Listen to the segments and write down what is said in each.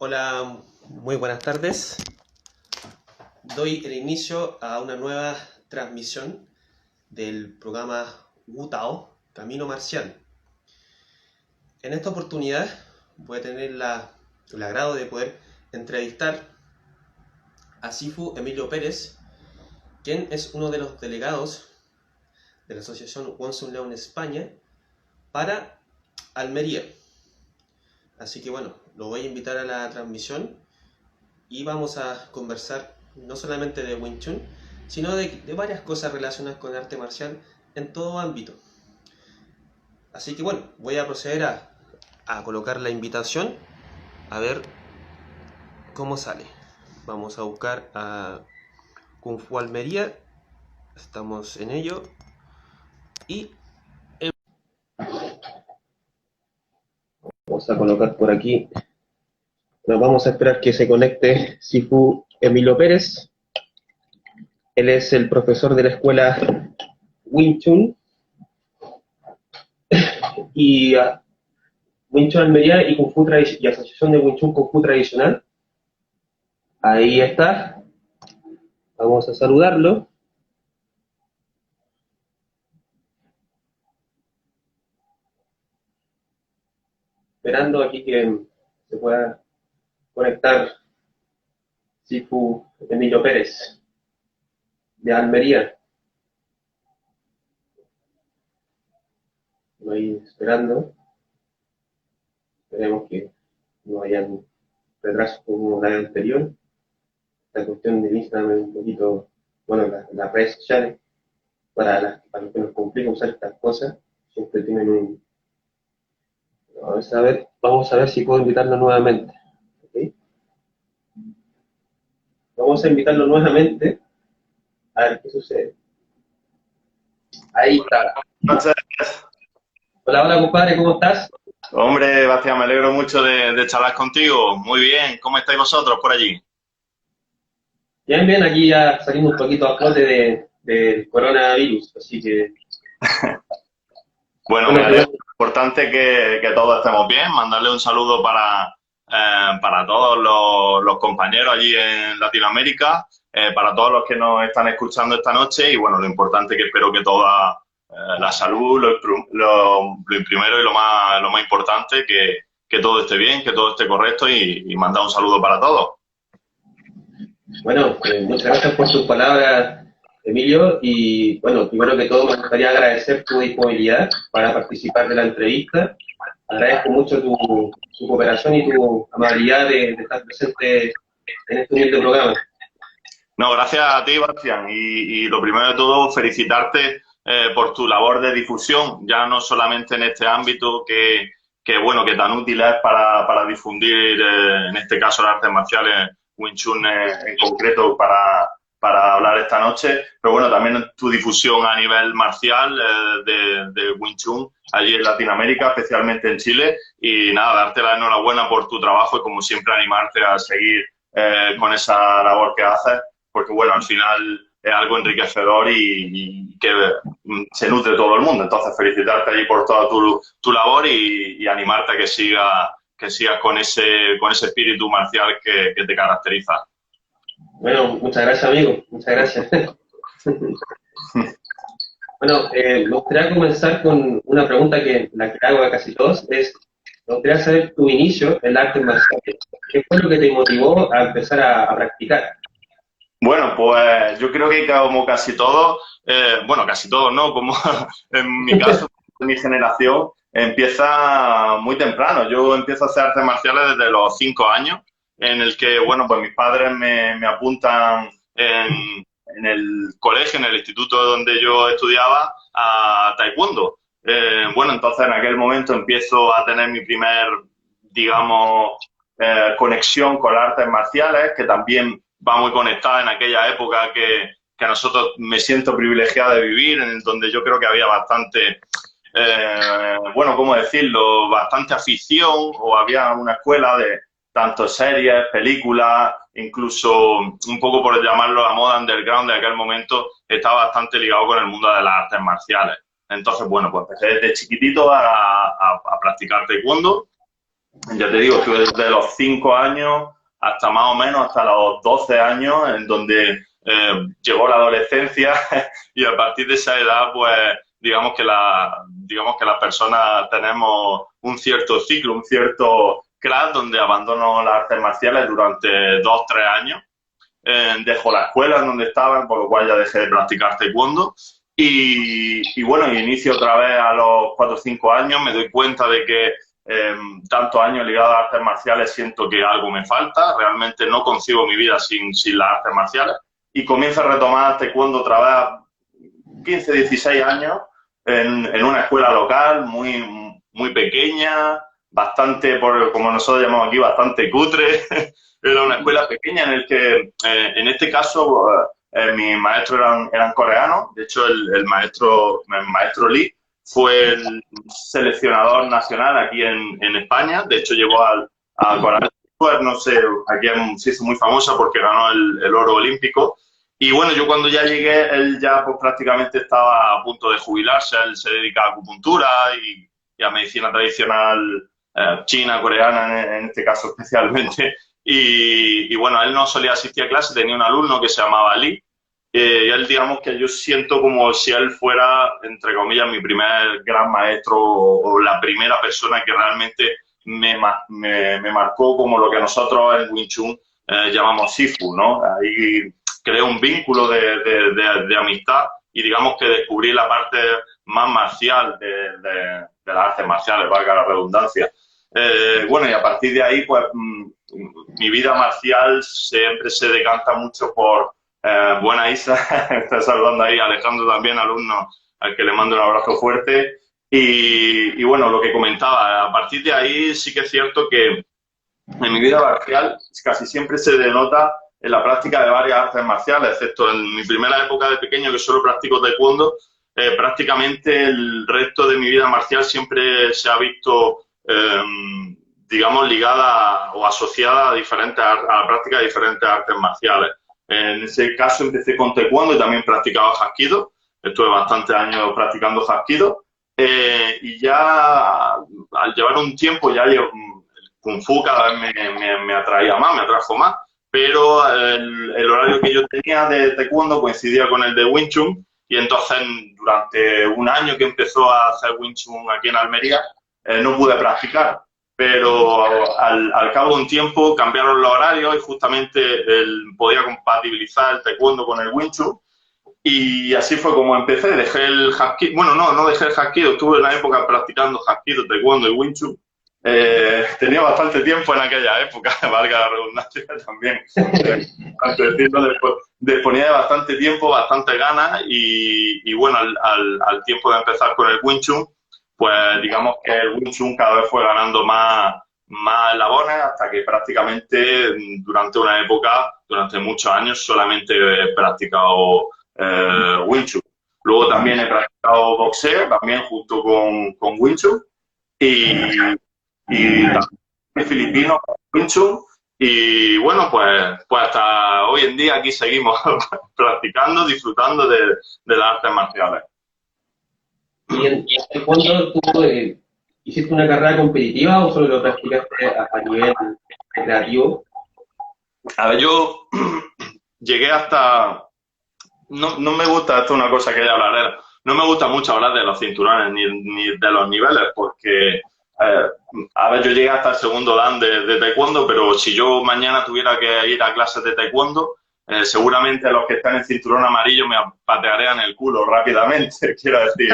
Hola, muy buenas tardes. Doy el inicio a una nueva transmisión del programa Wu Tao, Camino Marcial. En esta oportunidad voy a tener el agrado de poder entrevistar a Sifu Emilio Pérez, quien es uno de los delegados de la Asociación Wonsun León España para Almería. Así que bueno, lo voy a invitar a la transmisión y vamos a conversar no solamente de Wing Chun, sino de varias cosas relacionadas con el arte marcial en todo ámbito. Así que bueno, voy a proceder a colocar la invitación, a ver cómo sale. Vamos a buscar a Kung Fu Almería, estamos en ello, y vamos a colocar por aquí. Nos vamos a esperar que se conecte Sifu Emilio Pérez. Él es el profesor de la escuela Wing Chun y Wing Chun Almería y Kung Fu y Asociación de Wing Chun Kung Fu Tradicional. Ahí está. Vamos a saludarlo. Esperando aquí que se pueda conectar Sifu Emilio Pérez de Almería. Voy esperando. Esperemos que no hayan retrasos como la anterior. La cuestión de Instagram es un poquito, bueno, las redes sociales, para los que nos complica usar estas cosas, siempre tienen un... Vamos a ver si puedo invitarlo nuevamente. ¿Okay? Vamos a invitarlo nuevamente, a ver qué sucede. Ahí está. Noches. Hola, hola, compadre, ¿cómo estás? Hombre, Bastián, me alegro mucho de charlar contigo. Muy bien, ¿cómo estáis vosotros por allí? Bien, bien, aquí ya salimos un poquito a flote del coronavirus, así que, Bueno, me bueno, alegro. Importante que todos estemos bien. Mandarle un saludo para todos los compañeros allí en Latinoamérica, para todos los que nos están escuchando esta noche y bueno, lo importante que espero que toda la salud, lo primero y lo más importante, que todo esté bien, que todo esté correcto y mandar un saludo para todos. bueno, muchas gracias por tus palabras, Emilio, y bueno, primero que todo me gustaría agradecer tu disponibilidad para participar de la entrevista. Agradezco mucho tu cooperación y tu amabilidad de estar presente en este humilde programa. No, gracias a ti, Bastián. Y lo primero de todo, felicitarte por tu labor de difusión, ya no solamente en este ámbito bueno, que tan útil es para difundir, en este caso, las artes marciales, Wing Chun en concreto, para hablar esta noche, pero bueno, también tu difusión a nivel marcial de Wing Chun allí en Latinoamérica, especialmente en Chile. Y nada, darte la enhorabuena por tu trabajo y como siempre animarte a seguir con esa labor que haces porque bueno, al final es algo enriquecedor y que se nutre todo el mundo. Entonces, felicitarte allí por toda tu labor y animarte a que sigas con ese espíritu marcial que te caracteriza. Bueno, muchas gracias, amigo, muchas gracias. Bueno, me gustaría comenzar con una pregunta la que hago a casi todos, me gustaría saber tu inicio en las artes marciales. ¿Qué fue lo que te motivó a empezar a practicar? Bueno, pues yo creo que como casi todos, bueno, casi todos no, como en mi caso, en mi generación, empieza muy temprano. Yo empiezo a hacer artes marciales desde los 5 años, en el que, bueno, pues mis padres me apuntan en el colegio, en el instituto donde yo estudiaba, a taekwondo. Bueno, entonces en aquel momento empiezo a tener mi primer, digamos, conexión con las artes marciales, que también va muy conectada en aquella época que a nosotros me siento privilegiado de vivir, en donde yo creo que había bastante, bueno, ¿cómo decirlo? Bastante afición o había una escuela de tanto series, películas, incluso un poco por llamarlo la moda underground de aquel momento, estaba bastante ligado con el mundo de las artes marciales. Entonces, bueno, pues empecé desde chiquitito a practicar taekwondo ya te digo, estuve desde los 5 años hasta más o menos hasta los 12 años, en donde llegó la adolescencia y a partir de esa edad, pues, digamos que las personas tenemos un cierto ciclo, un cierto crash donde abandono las artes marciales durante 2 o 3 años. Dejo la escuela en donde estaba, por lo cual ya dejé de practicar taekwondo. Y bueno, inicio otra vez a los 4 o 5 años, me doy cuenta de que tantos años ligados a artes marciales siento que algo me falta, realmente no concibo mi vida sin las artes marciales y comienzo a retomar taekwondo otra vez a 15, 16 años en una escuela local muy pequeña, bastante, como nosotros llamamos aquí, bastante cutre. Era una escuela pequeña en el que, en este caso, mis maestros eran coreanos. De hecho, el maestro Lee fue el seleccionador nacional aquí en España. De hecho, llegó a Corea del Sur, no sé, aquí se hizo muy famosa porque ganó el oro olímpico. Y bueno, yo cuando ya llegué, él ya pues prácticamente estaba a punto de jubilarse. Él se dedica a acupuntura y a medicina tradicional china, coreana, en este caso especialmente. Y bueno, él no solía asistir a clase, tenía un alumno que se llamaba Lee. Y él, digamos que yo siento como si él fuera, entre comillas, mi primer gran maestro o la primera persona que realmente me marcó como lo que nosotros en Wing Chun llamamos Sifu, ¿no? Ahí creé un vínculo de amistad y digamos que descubrí la parte más marcial de las artes marciales, valga la redundancia. Bueno, y a partir de ahí, pues, mi vida marcial siempre se decanta mucho por buena Isa, está saludando ahí Alejandro también, alumno al que le mando un abrazo fuerte. Y bueno, lo que comentaba, a partir de ahí sí que es cierto que en mi vida marcial casi siempre se denota en la práctica de varias artes marciales, excepto en mi primera época de pequeño que solo practico taekwondo. Prácticamente el resto de mi vida marcial siempre se ha visto, digamos, ligada o asociada a la práctica de diferentes artes marciales. En ese caso empecé con taekwondo y también practicaba hapkido. Estuve bastantes años practicando hapkido. Y ya al llevar un tiempo ya el Kung Fu cada vez me atraía más, me atrajo más. Pero el horario que yo tenía de taekwondo coincidía con el de Wing Chun y entonces durante un año que empezó a hacer Wing Chun aquí en Almería no pude practicar. Pero al cabo de un tiempo cambiaron los horarios y justamente podía compatibilizar el taekwondo con el Wing Chun. Y así fue como empecé. Dejé el hapkido. Bueno, no dejé el hapkido. Estuve en una época practicando hapkido, taekwondo y Wing Chun. Tenía bastante tiempo en aquella época, valga la redundancia también. Disponía de bastante tiempo, bastante ganas y bueno, al tiempo de empezar con el Wing Chun, pues digamos que el Wing Chun cada vez fue ganando más eslabones hasta que prácticamente durante una época, durante muchos años, solamente he practicado Wing Chun. Luego también he practicado boxeo, también junto con Wing Chun y también filipino Wing Chun. Y bueno, pues hasta hoy en día aquí seguimos practicando, disfrutando de las artes marciales. ¿Y en taekwondo tú hiciste una carrera competitiva o solo lo practicaste a nivel recreativo? A ver, yo llegué hasta... No me gusta, esto es una cosa que ya hablaré, no me gusta mucho hablar de los cinturones ni de los niveles porque, a ver, yo llegué hasta el segundo dan de taekwondo, pero si yo mañana tuviera que ir a clases de taekwondo, seguramente los que están en cinturón amarillo me patearían el culo rápidamente, quiero decir.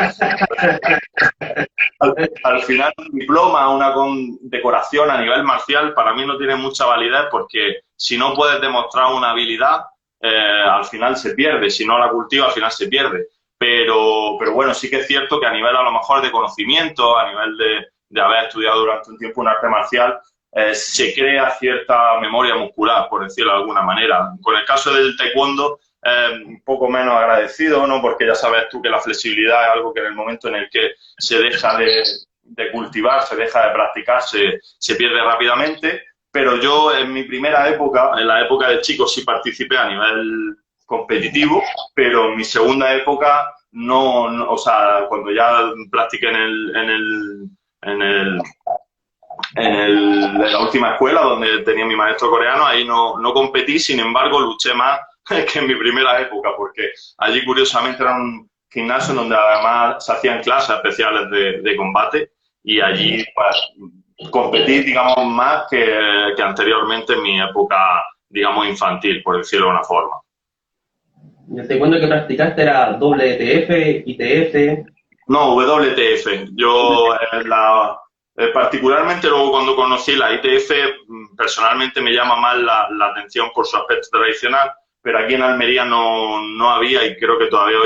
Al final, un diploma, una condecoración a nivel marcial, para mí no tiene mucha validez porque si no puedes demostrar una habilidad, al final se pierde. Si no la cultiva, al final se pierde. Pero bueno, sí que es cierto que a nivel a lo mejor de conocimiento, a nivel de haber estudiado durante un tiempo un arte marcial, se crea cierta memoria muscular, por decirlo de alguna manera. Con el caso del taekwondo, un poco menos agradecido, ¿no? Porque ya sabes tú que la flexibilidad es algo que en el momento en el que se deja de cultivar, se deja de practicar, se pierde rápidamente. Pero yo en mi primera época, en la época de chico, sí participé a nivel competitivo, pero en mi segunda época no, o sea, cuando ya practiqué en de la última escuela donde tenía mi maestro coreano, ahí no competí, sin embargo luché más que en mi primera época, porque allí curiosamente era un gimnasio donde además se hacían clases especiales de combate y allí pues, competí, digamos, más que anteriormente en mi época, digamos, infantil, por decirlo de una forma. ¿Y el taekwondo que practicaste era WTF, ITF? No, WTF. Yo, particularmente luego cuando conocí la ITF, personalmente me llama más la atención por su aspecto tradicional, pero aquí en Almería no había y creo que todavía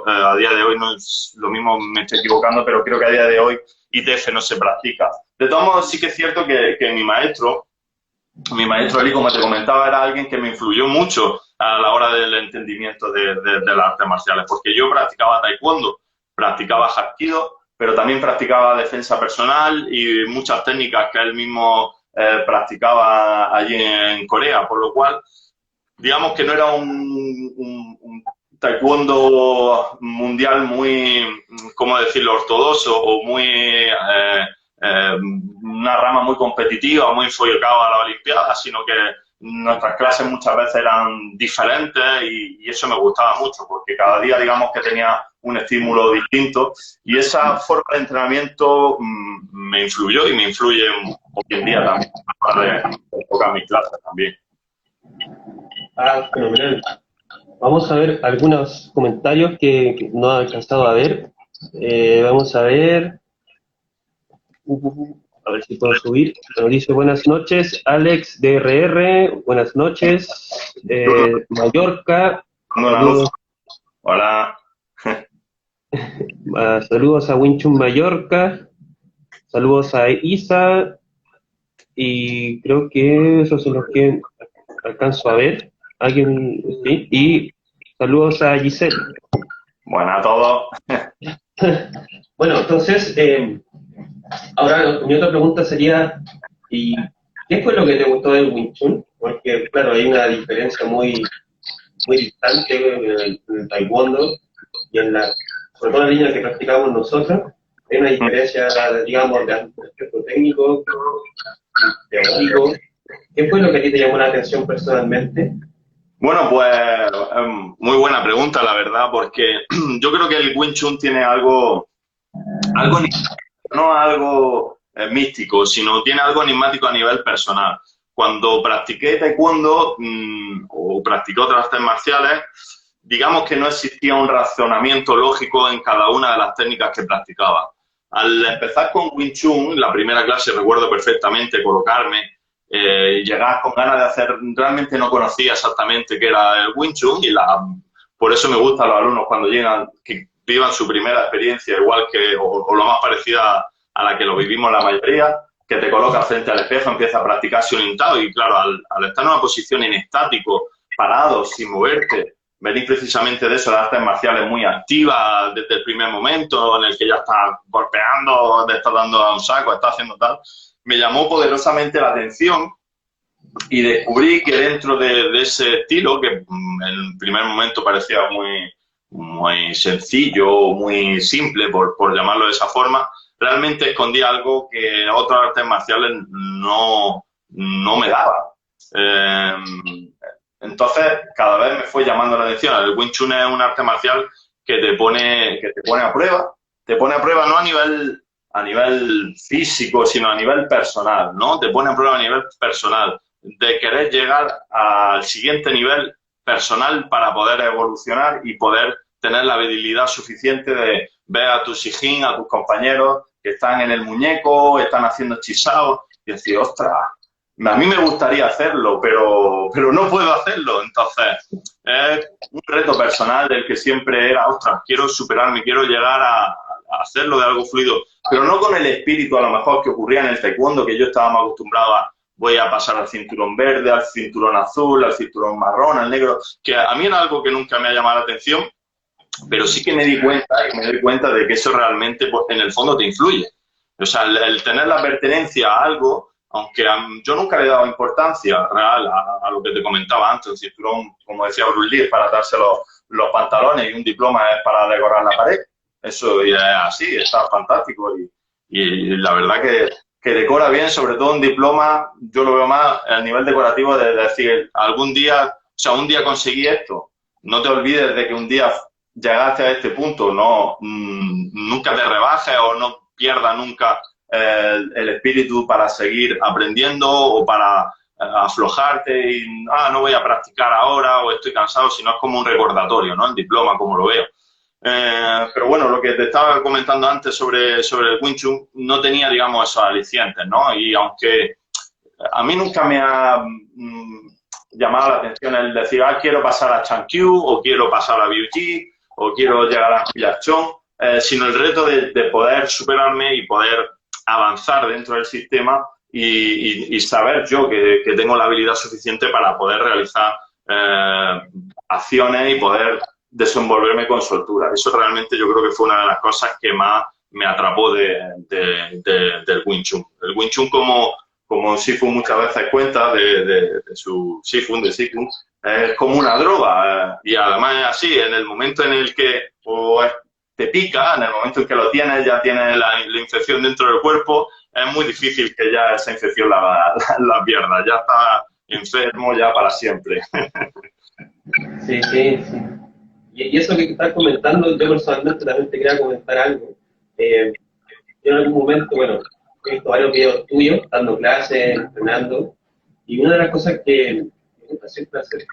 a día de hoy, no es lo mismo, me estoy equivocando, pero creo que a día de hoy ITF no se practica. De todos modos, sí que es cierto que mi maestro Ali, como te comentaba, era alguien que me influyó mucho a la hora del entendimiento de las artes marciales, porque yo practicaba taekwondo, practicaba hapkido, pero también practicaba defensa personal y muchas técnicas que él mismo practicaba allí en Corea, por lo cual, digamos que no era un taekwondo mundial muy, ¿cómo decirlo?, ortodoxo o muy... una rama muy competitiva, muy enfocada a la Olimpiada, sino que nuestras clases muchas veces eran diferentes y eso me gustaba mucho, porque cada día, digamos, que tenía un estímulo distinto y esa forma de entrenamiento me influyó y me influye hoy en día también para enfocar mis clases también. Ah, fenomenal. Vamos a ver algunos comentarios que no he alcanzado a ver. Vamos a ver. A ver si puedo subir. Nos dice buenas noches, Alex DRR, buenas noches. Mallorca, saludos, Hola. saludos a Winchun Mallorca, saludos a Isa, y creo que esos son los que alcanzo a ver. ¿Alguien? Sí. Y saludos a Giselle. Buenas a todos. Bueno, entonces, ahora mi otra pregunta sería, ¿y qué fue lo que te gustó del Wing Chun? Porque, claro, hay una diferencia muy distante en el taekwondo y sobre todo en la línea que practicamos nosotros. Hay una diferencia, digamos, de aspecto técnico, teórico. ¿Qué fue lo que a ti te llamó la atención personalmente? Bueno, pues muy buena pregunta, la verdad, porque yo creo que el Wing Chun tiene algo no algo místico, sino tiene algo enigmático a nivel personal. Cuando practiqué taekwondo o practiqué otras artes marciales, digamos que no existía un razonamiento lógico en cada una de las técnicas que practicaba. Al empezar con Wing Chun, la primera clase recuerdo perfectamente colocarme, llegar con ganas de hacer, realmente no conocía exactamente qué era el Wing Chun y por eso me gustan los alumnos cuando llegan, que vivan su primera experiencia igual que, o lo más parecida a la que lo vivimos la mayoría, que te colocas frente al espejo, empiezas a practicar orientado y claro, al estar en una posición en estático, parado, sin moverte, venís precisamente de eso, de artes marciales muy activas desde el primer momento, en el que ya estás golpeando, te estás dando a un saco, estás haciendo tal, me llamó poderosamente la atención y descubrí que dentro de ese estilo, que en el primer momento parecía muy sencillo, muy simple, por llamarlo de esa forma, realmente escondía algo que otras artes marciales no me daban. Entonces, cada vez me fue llamando la atención. El Wing Chun es un arte marcial que te pone a prueba. Te pone a prueba no a nivel físico, sino a nivel personal, ¿no? Te pone a prueba a nivel personal, de querer llegar al siguiente nivel personal para poder evolucionar y poder tener la habilidad suficiente de ver a tus hijín, a tus compañeros que están en el muñeco, están haciendo hechizados y decir, ostras, a mí me gustaría hacerlo, pero no puedo hacerlo. Entonces, es un reto personal del que siempre era, ostras, quiero superarme, quiero llegar a hacerlo de algo fluido, pero no con el espíritu a lo mejor que ocurría en el taekwondo, que yo estaba más acostumbrado a voy a pasar al cinturón verde, al cinturón azul, al cinturón marrón, al negro, que a mí era algo que nunca me ha llamado la atención, pero sí que me di cuenta de que eso realmente pues, en el fondo te influye. O sea, el tener la pertenencia a algo, aunque yo nunca le he dado importancia real a lo que te comentaba antes, un cinturón, como decía Bruce Lee, es para darse los pantalones y un diploma es para decorar la pared. Eso ya es así, está fantástico y la verdad que que decora bien, sobre todo un diploma, yo lo veo más a nivel decorativo de decir, algún día, o sea, un día conseguí esto. No te olvides de que un día llegaste a este punto, no, nunca te rebajes o no pierdas nunca el espíritu para seguir aprendiendo o para aflojarte y no voy a practicar ahora o estoy cansado, sino es como un recordatorio, ¿no? El diploma, como lo veo. Pero bueno, lo que te estaba comentando antes sobre el Wing Chun no tenía, digamos, esos alicientes, ¿no? Y aunque a mí nunca me ha llamado la atención el decir, quiero pasar a Chan Kyu o quiero pasar a Biu Ji o quiero llegar a Yachong, sino el reto de poder superarme y poder avanzar dentro del sistema y saber yo que tengo la habilidad suficiente para poder realizar acciones y poder desenvolverme con soltura. Eso realmente yo creo que fue una de las cosas que más me atrapó del Wing Chun. El Wing Chun, como Sifu muchas veces cuenta de su Sifu, de Sifu, es como una droga. Y además es así, en el momento en el que te pica, en el momento en que lo tienes, ya tienes la infección dentro del cuerpo, es muy difícil que ya esa infección la pierdas. Ya está enfermo ya para siempre. Sí, sí, sí. Y eso que estás comentando, yo personalmente también te quería comentar algo. Yo en algún momento, bueno, he visto varios videos tuyos, dando clases, entrenando, y una de las cosas que me gusta siempre hacer,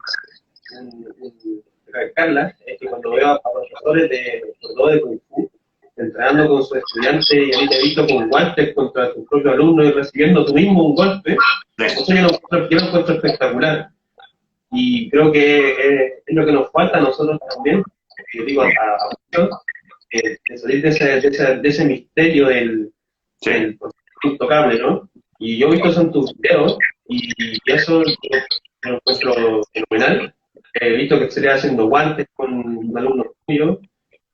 recalcarlas, es que cuando veo a profesores sobre todo de Kung Fu, entrenando con sus estudiantes, y a mí te he visto con guantes contra tus propios alumnos y recibiendo tú mismo un golpe, eso yo lo encuentro espectacular. Y creo que es lo que nos falta a nosotros también, digo, de salir de ese misterio del intocable, ¿no? Y yo he visto eso en tus videos, y eso lo encuentro fenomenal. He visto que estarías haciendo guantes con un alumno tuyo,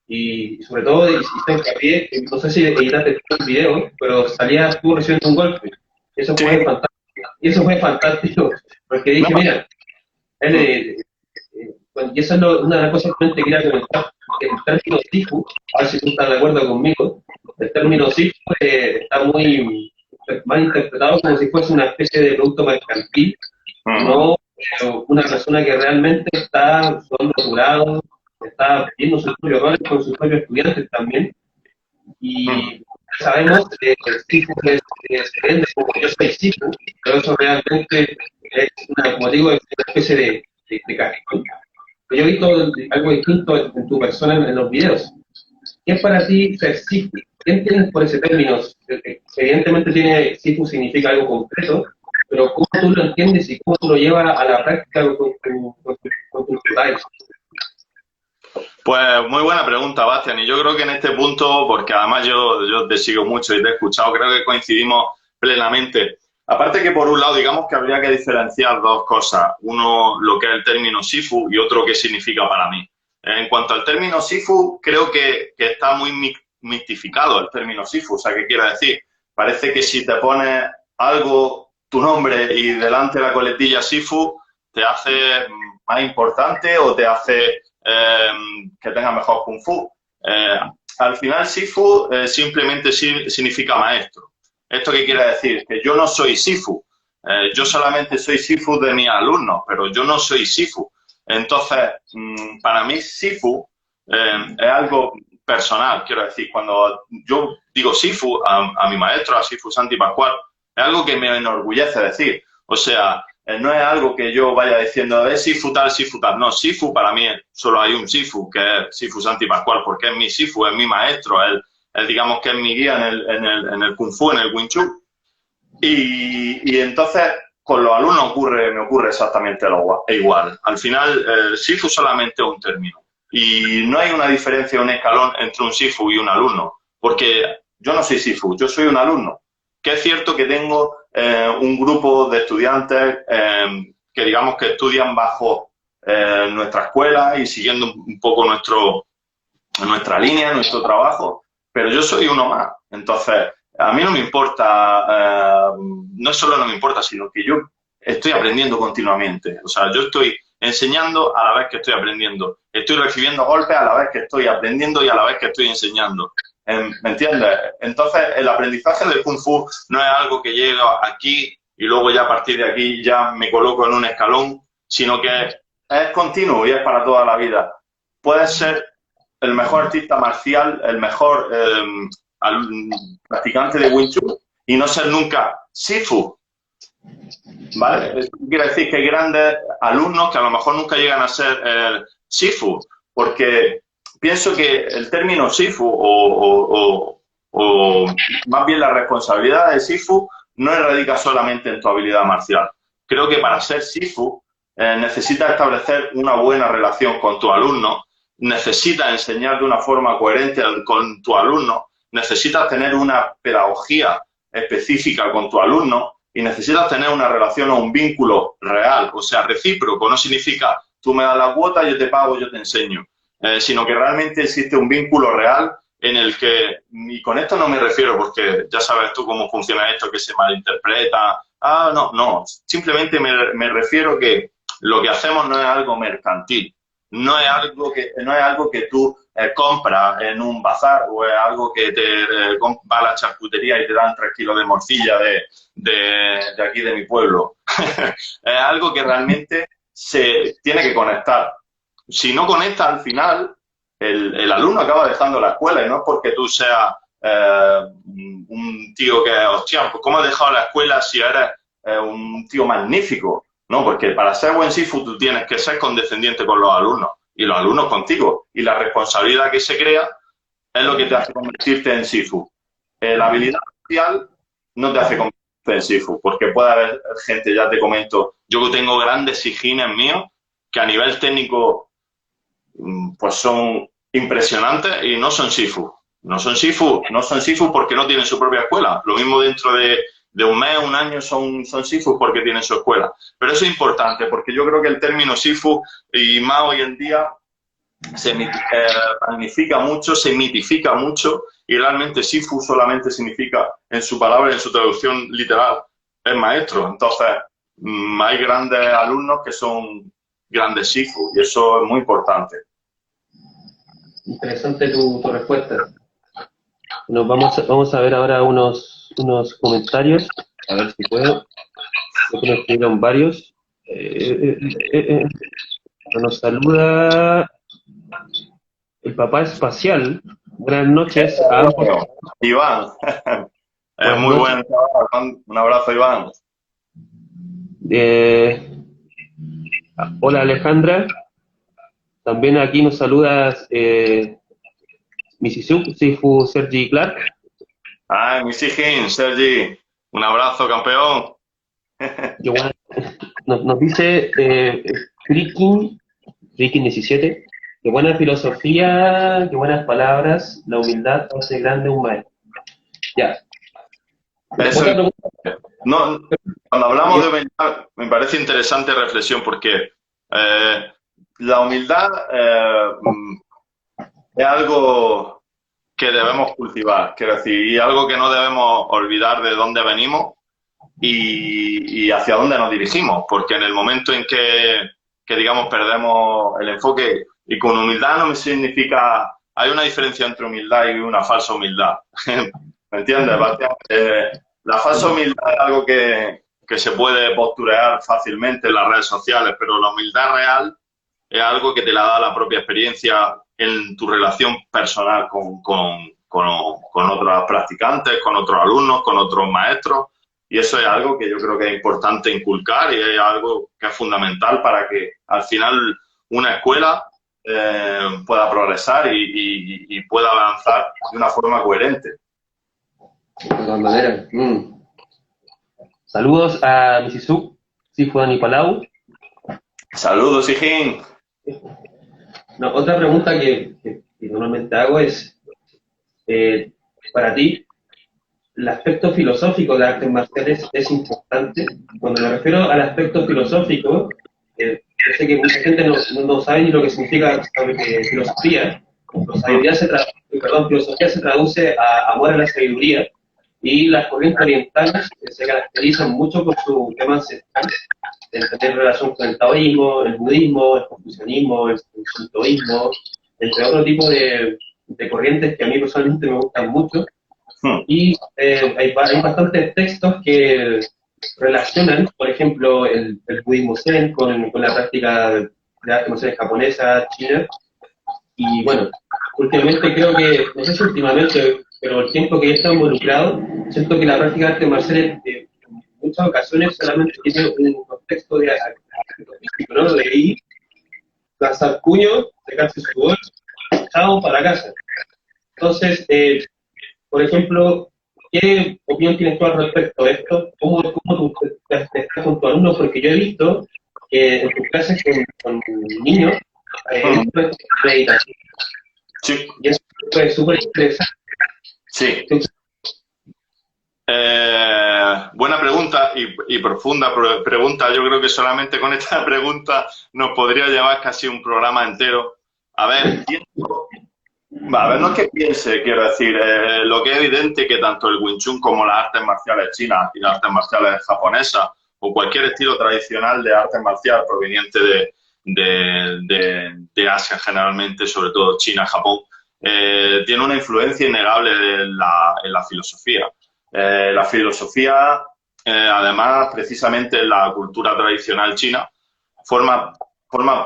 y sobre todo hiciste hincapié, no sé si editaste el video, pero salías tú recibiendo un golpe. Eso fue fantástico. Y eso fue fantástico, porque dije, mira, y eso es una de las cosas que te quería comentar, que el término Sifu, a ver si tú estás de acuerdo conmigo, el término Sifu está muy mal interpretado como si fuese una especie de producto mercantil, no una persona que realmente está sudando jurado, está viendo sus propios roles con sus propios estudiantes también, y sabemos que el Sifu se vende como yo soy Sifu, pero eso realmente es como digo, es una especie de cajón. Yo he visto algo distinto en tu persona en los videos. ¿Qué es para ti ser Sifu? ¿Qué entiendes por ese término? Evidentemente Sifu significa algo concreto, pero ¿cómo tú lo entiendes y cómo tú lo llevas a la práctica con tus tutores? Pues muy buena pregunta, Bastian, y yo creo que en este punto, porque además yo te sigo mucho y te he escuchado, creo que coincidimos plenamente. Aparte que por un lado, digamos que habría que diferenciar dos cosas. Uno, lo que es el término Sifu y otro, qué significa para mí. En cuanto al término Sifu, creo que está muy mitificado el término Sifu. O sea, ¿qué quiere decir? Parece que si te pones algo, tu nombre y delante la coletilla Sifu, te hace más importante o te hace que tengas mejor Kung Fu. Al final, Sifu simplemente significa maestro. ¿Esto qué quiere decir? Que yo no soy Sifu. Yo solamente soy Sifu de mis alumnos, pero yo no soy Sifu. Entonces, para mí Sifu es algo personal, quiero decir. Cuando yo digo Sifu a mi maestro, a Sifu Santi Pascual, es algo que me enorgullece decir. O sea, no es algo que yo vaya diciendo, Sifu tal, Sifu tal. No, Sifu para mí solo hay un Sifu, que es Sifu Santi Pascual, porque es mi Sifu, es mi maestro, él digamos que es mi guía en el Kung Fu, en el Wing Chun. Y entonces, con los alumnos me ocurre exactamente igual. Al final, Sifu solamente es un término. Y no hay una diferencia, un escalón entre un Sifu y un alumno. Porque yo no soy Sifu, yo soy un alumno. Que es cierto que tengo un grupo de estudiantes que digamos que estudian bajo nuestra escuela y siguiendo un poco nuestra línea, nuestro trabajo. Pero yo soy uno más. Entonces, a mí no me importa, no solo no me importa, sino que yo estoy aprendiendo continuamente. O sea, yo estoy enseñando a la vez que estoy aprendiendo. Estoy recibiendo golpes a la vez que estoy aprendiendo y a la vez que estoy enseñando. ¿Me entiendes? Entonces, el aprendizaje del Kung Fu no es algo que llega aquí y luego ya a partir de aquí ya me coloco en un escalón, sino que es continuo y es para toda la vida. Puedes ser el mejor artista marcial, el mejor practicante de Wing Chun y no ser nunca Sifu, ¿vale? Eso quiere decir que hay grandes alumnos que a lo mejor nunca llegan a ser Sifu, porque pienso que el término Sifu o más bien la responsabilidad de Sifu no radica solamente en tu habilidad marcial. Creo que para ser Sifu necesitas establecer una buena relación con tu alumno, necesitas enseñar de una forma coherente con tu alumno, necesitas tener una pedagogía específica con tu alumno y necesitas tener una relación o un vínculo real, o sea, recíproco. No significa tú me das la cuota, yo te pago, yo te enseño, sino que realmente existe un vínculo real en el que, y con esto no me refiero porque ya sabes tú cómo funciona esto, que se malinterpreta, no, simplemente me refiero que lo que hacemos no es algo mercantil, no es algo que tú compras en un bazar o es algo que te va a la charcutería y te dan 3 kilos de morcilla de aquí de mi pueblo. Es algo que realmente se tiene que conectar. Si no conecta al final, el alumno acaba dejando la escuela y no es porque tú seas un tío que, hostia, pues ¿cómo has dejado la escuela si eres un tío magnífico? No, porque para ser buen Sifu tú tienes que ser condescendiente con los alumnos y los alumnos contigo. Y la responsabilidad que se crea es lo que te hace convertirte en Sifu. La habilidad marcial no te hace convertirte en Sifu, porque puede haber gente, ya te comento, yo tengo grandes Sijines míos que a nivel técnico pues son impresionantes y no son Sifu. No son Sifu porque no tienen su propia escuela. Lo mismo dentro de un mes, un año son Sifu porque tienen su escuela. Pero eso es importante porque yo creo que el término Sifu, y más hoy en día, se magnifica mucho, se mitifica mucho y realmente Sifu solamente significa, en su palabra, en su traducción literal, es maestro. Entonces, hay grandes alumnos que son grandes Sifu y eso es muy importante. Interesante tu respuesta. Bueno, vamos a ver ahora unos comentarios, a ver si puedo. Creo que me escribieron varios. Nos saluda el papá espacial. Buenas noches a ambos. Iván. Muy buen trabajo. Un abrazo, Iván. Hola, Alejandra. También aquí nos saludas Sifu Sergi Clark. Mi Sijin, Sergi. Un abrazo, campeón. Nos dice Frikin 17. Qué buena filosofía, qué buenas palabras, la humildad hace grande un maestro. Ya. Eso, no, cuando hablamos de humildad, me parece interesante reflexión porque la humildad es algo que debemos cultivar, quiero decir, y algo que no debemos olvidar de dónde venimos y hacia dónde nos dirigimos, porque en el momento en que digamos, perdemos el enfoque, y con humildad no me significa, hay una diferencia entre humildad y una falsa humildad, ¿me entiendes, Bastián? La falsa humildad es algo que se puede posturear fácilmente en las redes sociales, pero la humildad real es algo que te la da la propia experiencia en tu relación personal con otros practicantes, con otros alumnos, con otros maestros, y eso es algo que yo creo que es importante inculcar y es algo que es fundamental para que al final una escuela pueda progresar y pueda avanzar de una forma coherente. De todas maneras. Saludos a Misisuk, Sifu Dani Palau. Saludos, Sijin. No, otra pregunta que normalmente hago es, para ti, el aspecto filosófico de las artes marciales es importante. Cuando me refiero al aspecto filosófico, yo sé que mucha gente no sabe ni lo que significa filosofía. Filosofía se traduce a amor a la sabiduría, y las corrientes orientales se caracterizan mucho por su tema ancestral, de tener relación con el taoísmo, el budismo, el confucianismo, el sintoísmo, entre otro tipo de de corrientes que a mí personalmente me gustan mucho. Hmm. Y hay bastantes textos que relacionan, por ejemplo, el budismo zen con la práctica de artes marciales japonesa, china. Y bueno, últimamente creo que, no sé si últimamente, pero el tiempo que yo he estado involucrado, siento que la práctica de artes marciales en muchas ocasiones solamente tiene un contexto de físico, ¿no? De ir, lanzar puño, sacarse su gol, chao, para casa. Entonces, por ejemplo, ¿qué opinión tienes tú al respecto de esto? ¿Cómo tú estás con tu alumno? Porque yo he visto que en tus clases con niños, tú ves meditación, Sí, y eso es súper interesante. sí. Buena pregunta y profunda pregunta. Yo creo que solamente con esta pregunta nos podría llevar casi un programa entero. A ver, no es que piense, quiero decir, lo que es evidente que tanto el Wing Chun como las artes marciales chinas y las artes marciales japonesas o cualquier estilo tradicional de arte marcial proveniente de Asia generalmente, sobre todo China, Japón, tiene una influencia innegable en la filosofía. La filosofía, además, precisamente en la cultura tradicional china, forma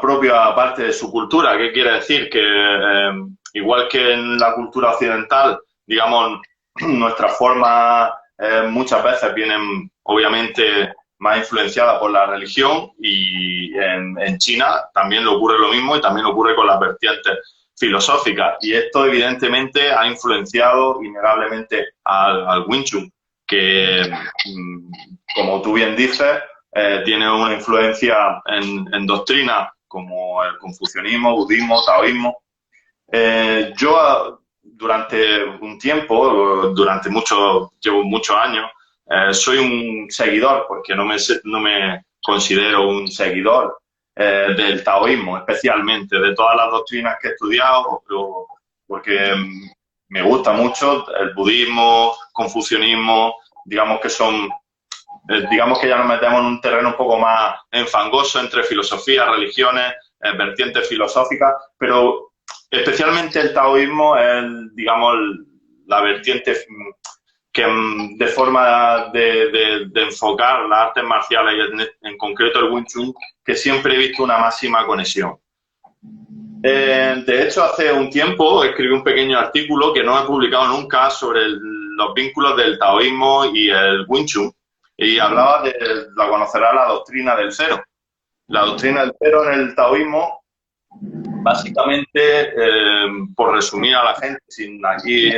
propia parte de su cultura. ¿Qué quiere decir? Que igual que en la cultura occidental, digamos, nuestras formas muchas veces vienen, obviamente, más influenciadas por la religión y en China también le ocurre lo mismo y también ocurre con las vertientes filosóficas. Y esto, evidentemente, ha influenciado innegablemente al Wing Chun, que, como tú bien dices, tiene una influencia en doctrinas como el confucianismo, budismo, taoísmo. Yo durante un tiempo, llevo muchos años, soy un seguidor, porque no me considero un seguidor del taoísmo, especialmente, de todas las doctrinas que he estudiado, porque me gusta mucho el budismo, confucianismo, digamos que ya nos metemos en un terreno un poco más enfangoso entre filosofía, religiones, vertientes filosóficas, pero especialmente el taoísmo es, digamos, la vertiente que de forma de enfocar las artes marciales y en concreto el Wing Chun, que siempre he visto una máxima conexión. De hecho, hace un tiempo escribí un pequeño artículo que no he publicado nunca sobre los vínculos del taoísmo y el Wing Chun, y hablaba la conocerá, la doctrina del cero. La doctrina del cero en el taoísmo, básicamente, por resumir a la gente, sin aquí,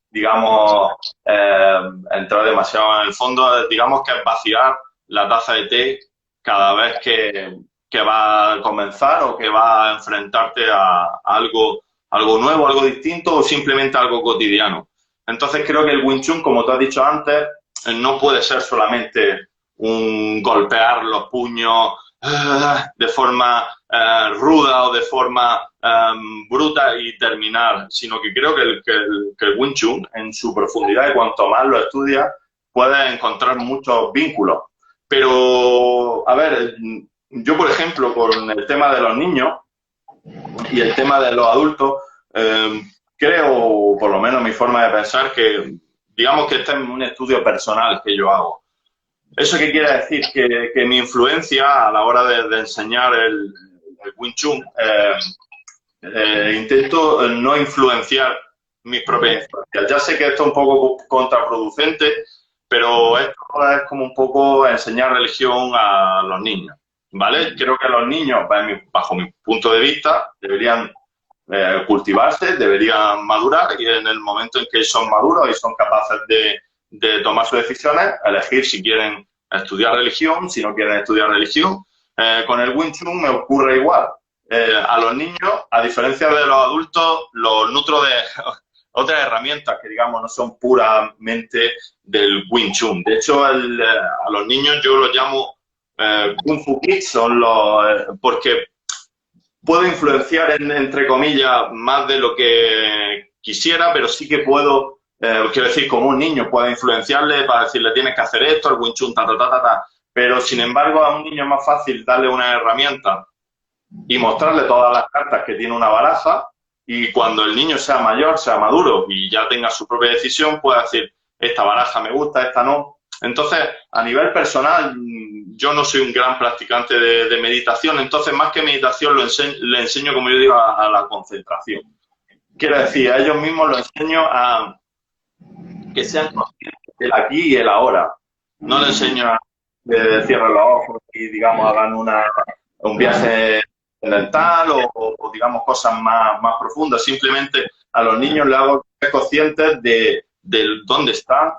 digamos, entrar demasiado en el fondo, digamos que es vaciar la taza de té cada vez que va a comenzar o que va a enfrentarte a algo nuevo, algo distinto o simplemente algo cotidiano. Entonces creo que el Wing Chun, como tú has dicho antes, no puede ser solamente un golpear los puños de forma ruda o de forma bruta y terminar, sino que creo que el Wing Chun, en su profundidad, y cuanto más lo estudias, puedes encontrar muchos vínculos. Pero, a ver, yo, por ejemplo, con el tema de los niños y el tema de los adultos, creo, por lo menos mi forma de pensar, que digamos que este es un estudio personal que yo hago. ¿Eso qué quiere decir? Que mi influencia a la hora de enseñar el Wing Chun, intento no influenciar mis propias influencias. Ya sé que esto es un poco contraproducente, pero esto es como un poco enseñar religión a los niños, ¿vale? Creo que los niños, bajo mi punto de vista, deberían cultivarse, deberían madurar, y en el momento en que son maduros y son capaces de tomar sus decisiones, elegir si quieren estudiar religión, si no quieren estudiar religión. Con el Wing Chun me ocurre igual. A los niños, a diferencia de los adultos, los nutro de otras herramientas que, digamos, no son puramente del Wing Chun. De hecho, a los niños yo los llamo Kung Fu Kids, porque puedo influenciar, entre comillas, más de lo que quisiera, pero sí que puedo, quiero decir, como un niño puedo influenciarle para decirle tienes que hacer esto, el Wing Chun, pero sin embargo a un niño es más fácil darle una herramienta y mostrarle todas las cartas que tiene una baraja y cuando el niño sea mayor, sea maduro y ya tenga su propia decisión, pueda decir, esta baraja me gusta, esta no. Entonces, a nivel personal, yo no soy un gran practicante de meditación, entonces más que meditación le enseño, como yo digo, a la concentración. Quiero decir, a ellos mismos lo enseño a que sean conscientes del aquí y el ahora. No le enseño a que cierren los ojos y, digamos, hagan un viaje mental o digamos, cosas más profundas. Simplemente a los niños les hago ser conscientes de dónde están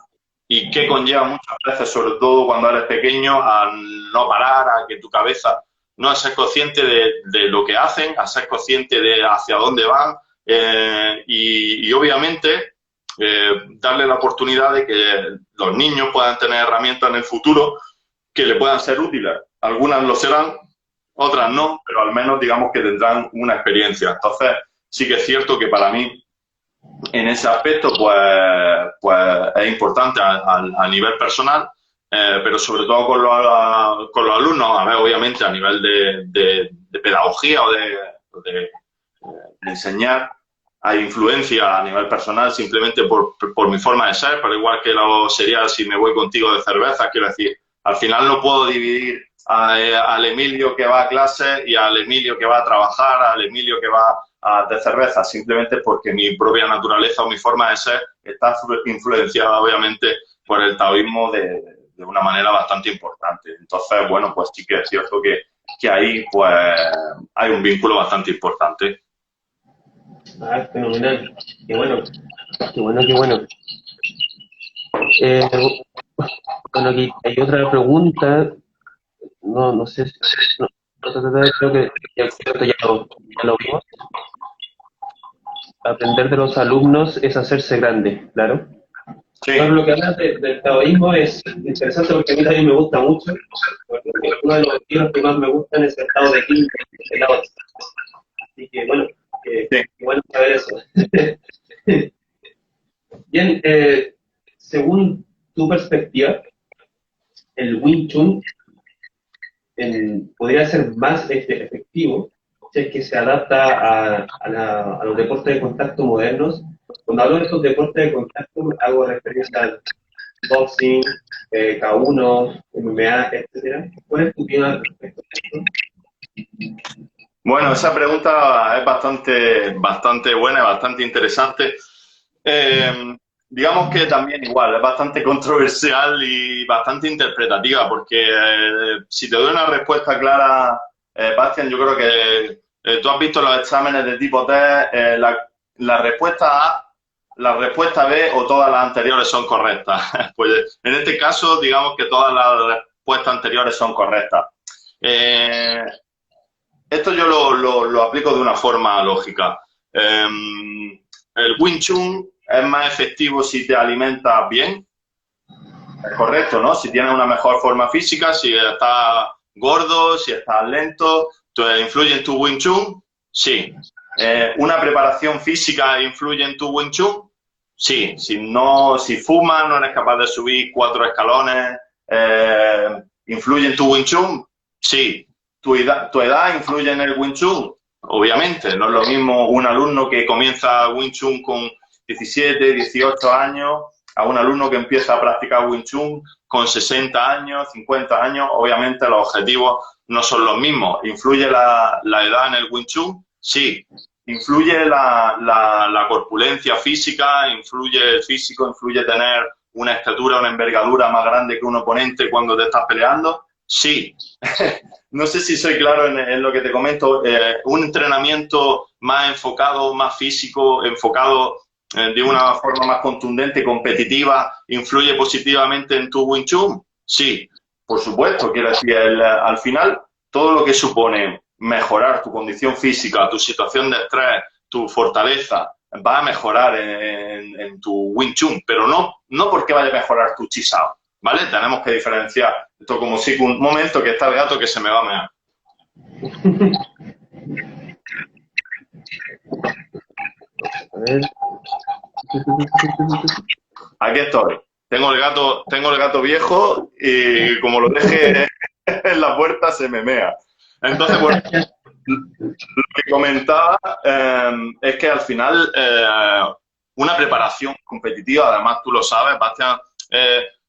y qué conlleva muchas veces, sobre todo cuando eres pequeño, a no parar, a que tu cabeza no a ser consciente de lo que hacen, a ser consciente de hacia dónde van y obviamente darle la oportunidad de que los niños puedan tener herramientas en el futuro que le puedan ser útiles. Algunas lo serán, otras no, pero al menos digamos que tendrán una experiencia. Entonces, sí que es cierto que para mí, en ese aspecto, pues es importante a nivel personal, pero sobre todo con los alumnos, a ver, obviamente a nivel de pedagogía o de enseñar, hay influencia a nivel personal simplemente por mi forma de ser, pero igual que lo sería si me voy contigo de cerveza, quiero decir, al final no puedo dividir al Emilio que va a clase y al Emilio que va a trabajar, al Emilio que va de cerveza, simplemente porque mi propia naturaleza o mi forma de ser está influenciada obviamente por el taoísmo de una manera bastante importante. Entonces, bueno, pues sí que es cierto que ahí pues hay un vínculo bastante importante. Ah, fenomenal. Qué bueno, qué bueno, qué bueno. Bueno, aquí hay otra pregunta. No sé si... No, creo que ya lo vimos. Aprender de los alumnos es hacerse grande, claro. Sí. Bueno, lo que hablas del taoísmo es interesante porque a mí también me gusta mucho. Porque uno de los estilos que más me gustan es el Tao de King, el Lao Tzu. Así que, bueno, Sí. bueno saber eso. Bien, según tu perspectiva, el Wing Chun podría ser más efectivo si es que se adapta a los deportes de contacto modernos. Cuando hablo de estos deportes de contacto, hago referencia al boxing, K1, MMA, etcétera. ¿Cuál es tu opinión al respecto de esto? Bueno, esa pregunta es bastante buena y bastante interesante. Digamos que también igual, es bastante controversial y bastante interpretativa, porque si te doy una respuesta clara, Bastian, yo creo que tú has visto los exámenes de tipo T, la respuesta A, la respuesta B o todas las anteriores son correctas. Pues en este caso, digamos que todas las respuestas anteriores son correctas. Esto yo lo aplico de una forma lógica. El Wing Chun es más efectivo si te alimentas bien. Es correcto, ¿no? Si tienes una mejor forma física, si estás gordo, si estás lento, ¿influye en tu Wing Chun? Sí. ¿Una preparación física influye en tu Wing Chun? Sí. Si fumas, no eres capaz de subir 4 escalones, ¿influye en tu Wing Chun? Sí. ¿Tu edad influye en el Wing Chun? Obviamente, no es lo mismo un alumno que comienza Wing Chun con 17, 18 años a un alumno que empieza a practicar Wing Chun con 60 años, 50 años. Obviamente los objetivos no son los mismos. ¿Influye la edad en el Wing Chun? Sí. ¿Influye la corpulencia física? ¿Influye el físico? ¿Influye tener una estatura, una envergadura más grande que un oponente cuando te estás peleando? Sí. No sé si soy claro en lo que te comento. Un entrenamiento más enfocado, más físico, enfocado de una forma más contundente, competitiva, ¿influye positivamente en tu Wing Chun? Sí, por supuesto. Quiero decir, al final, todo lo que supone mejorar tu condición física, tu situación de estrés, tu fortaleza, va a mejorar en tu Wing Chun, pero no porque vaya a mejorar tu Chi Sao, ¿vale? Tenemos que diferenciar. Esto como si un momento que está el gato que se me va a mear. A ver. Aquí estoy. Tengo el gato viejo y como lo deje en la puerta se me mea. Entonces, bueno, lo que comentaba es que al final una preparación competitiva, además tú lo sabes, Bastián,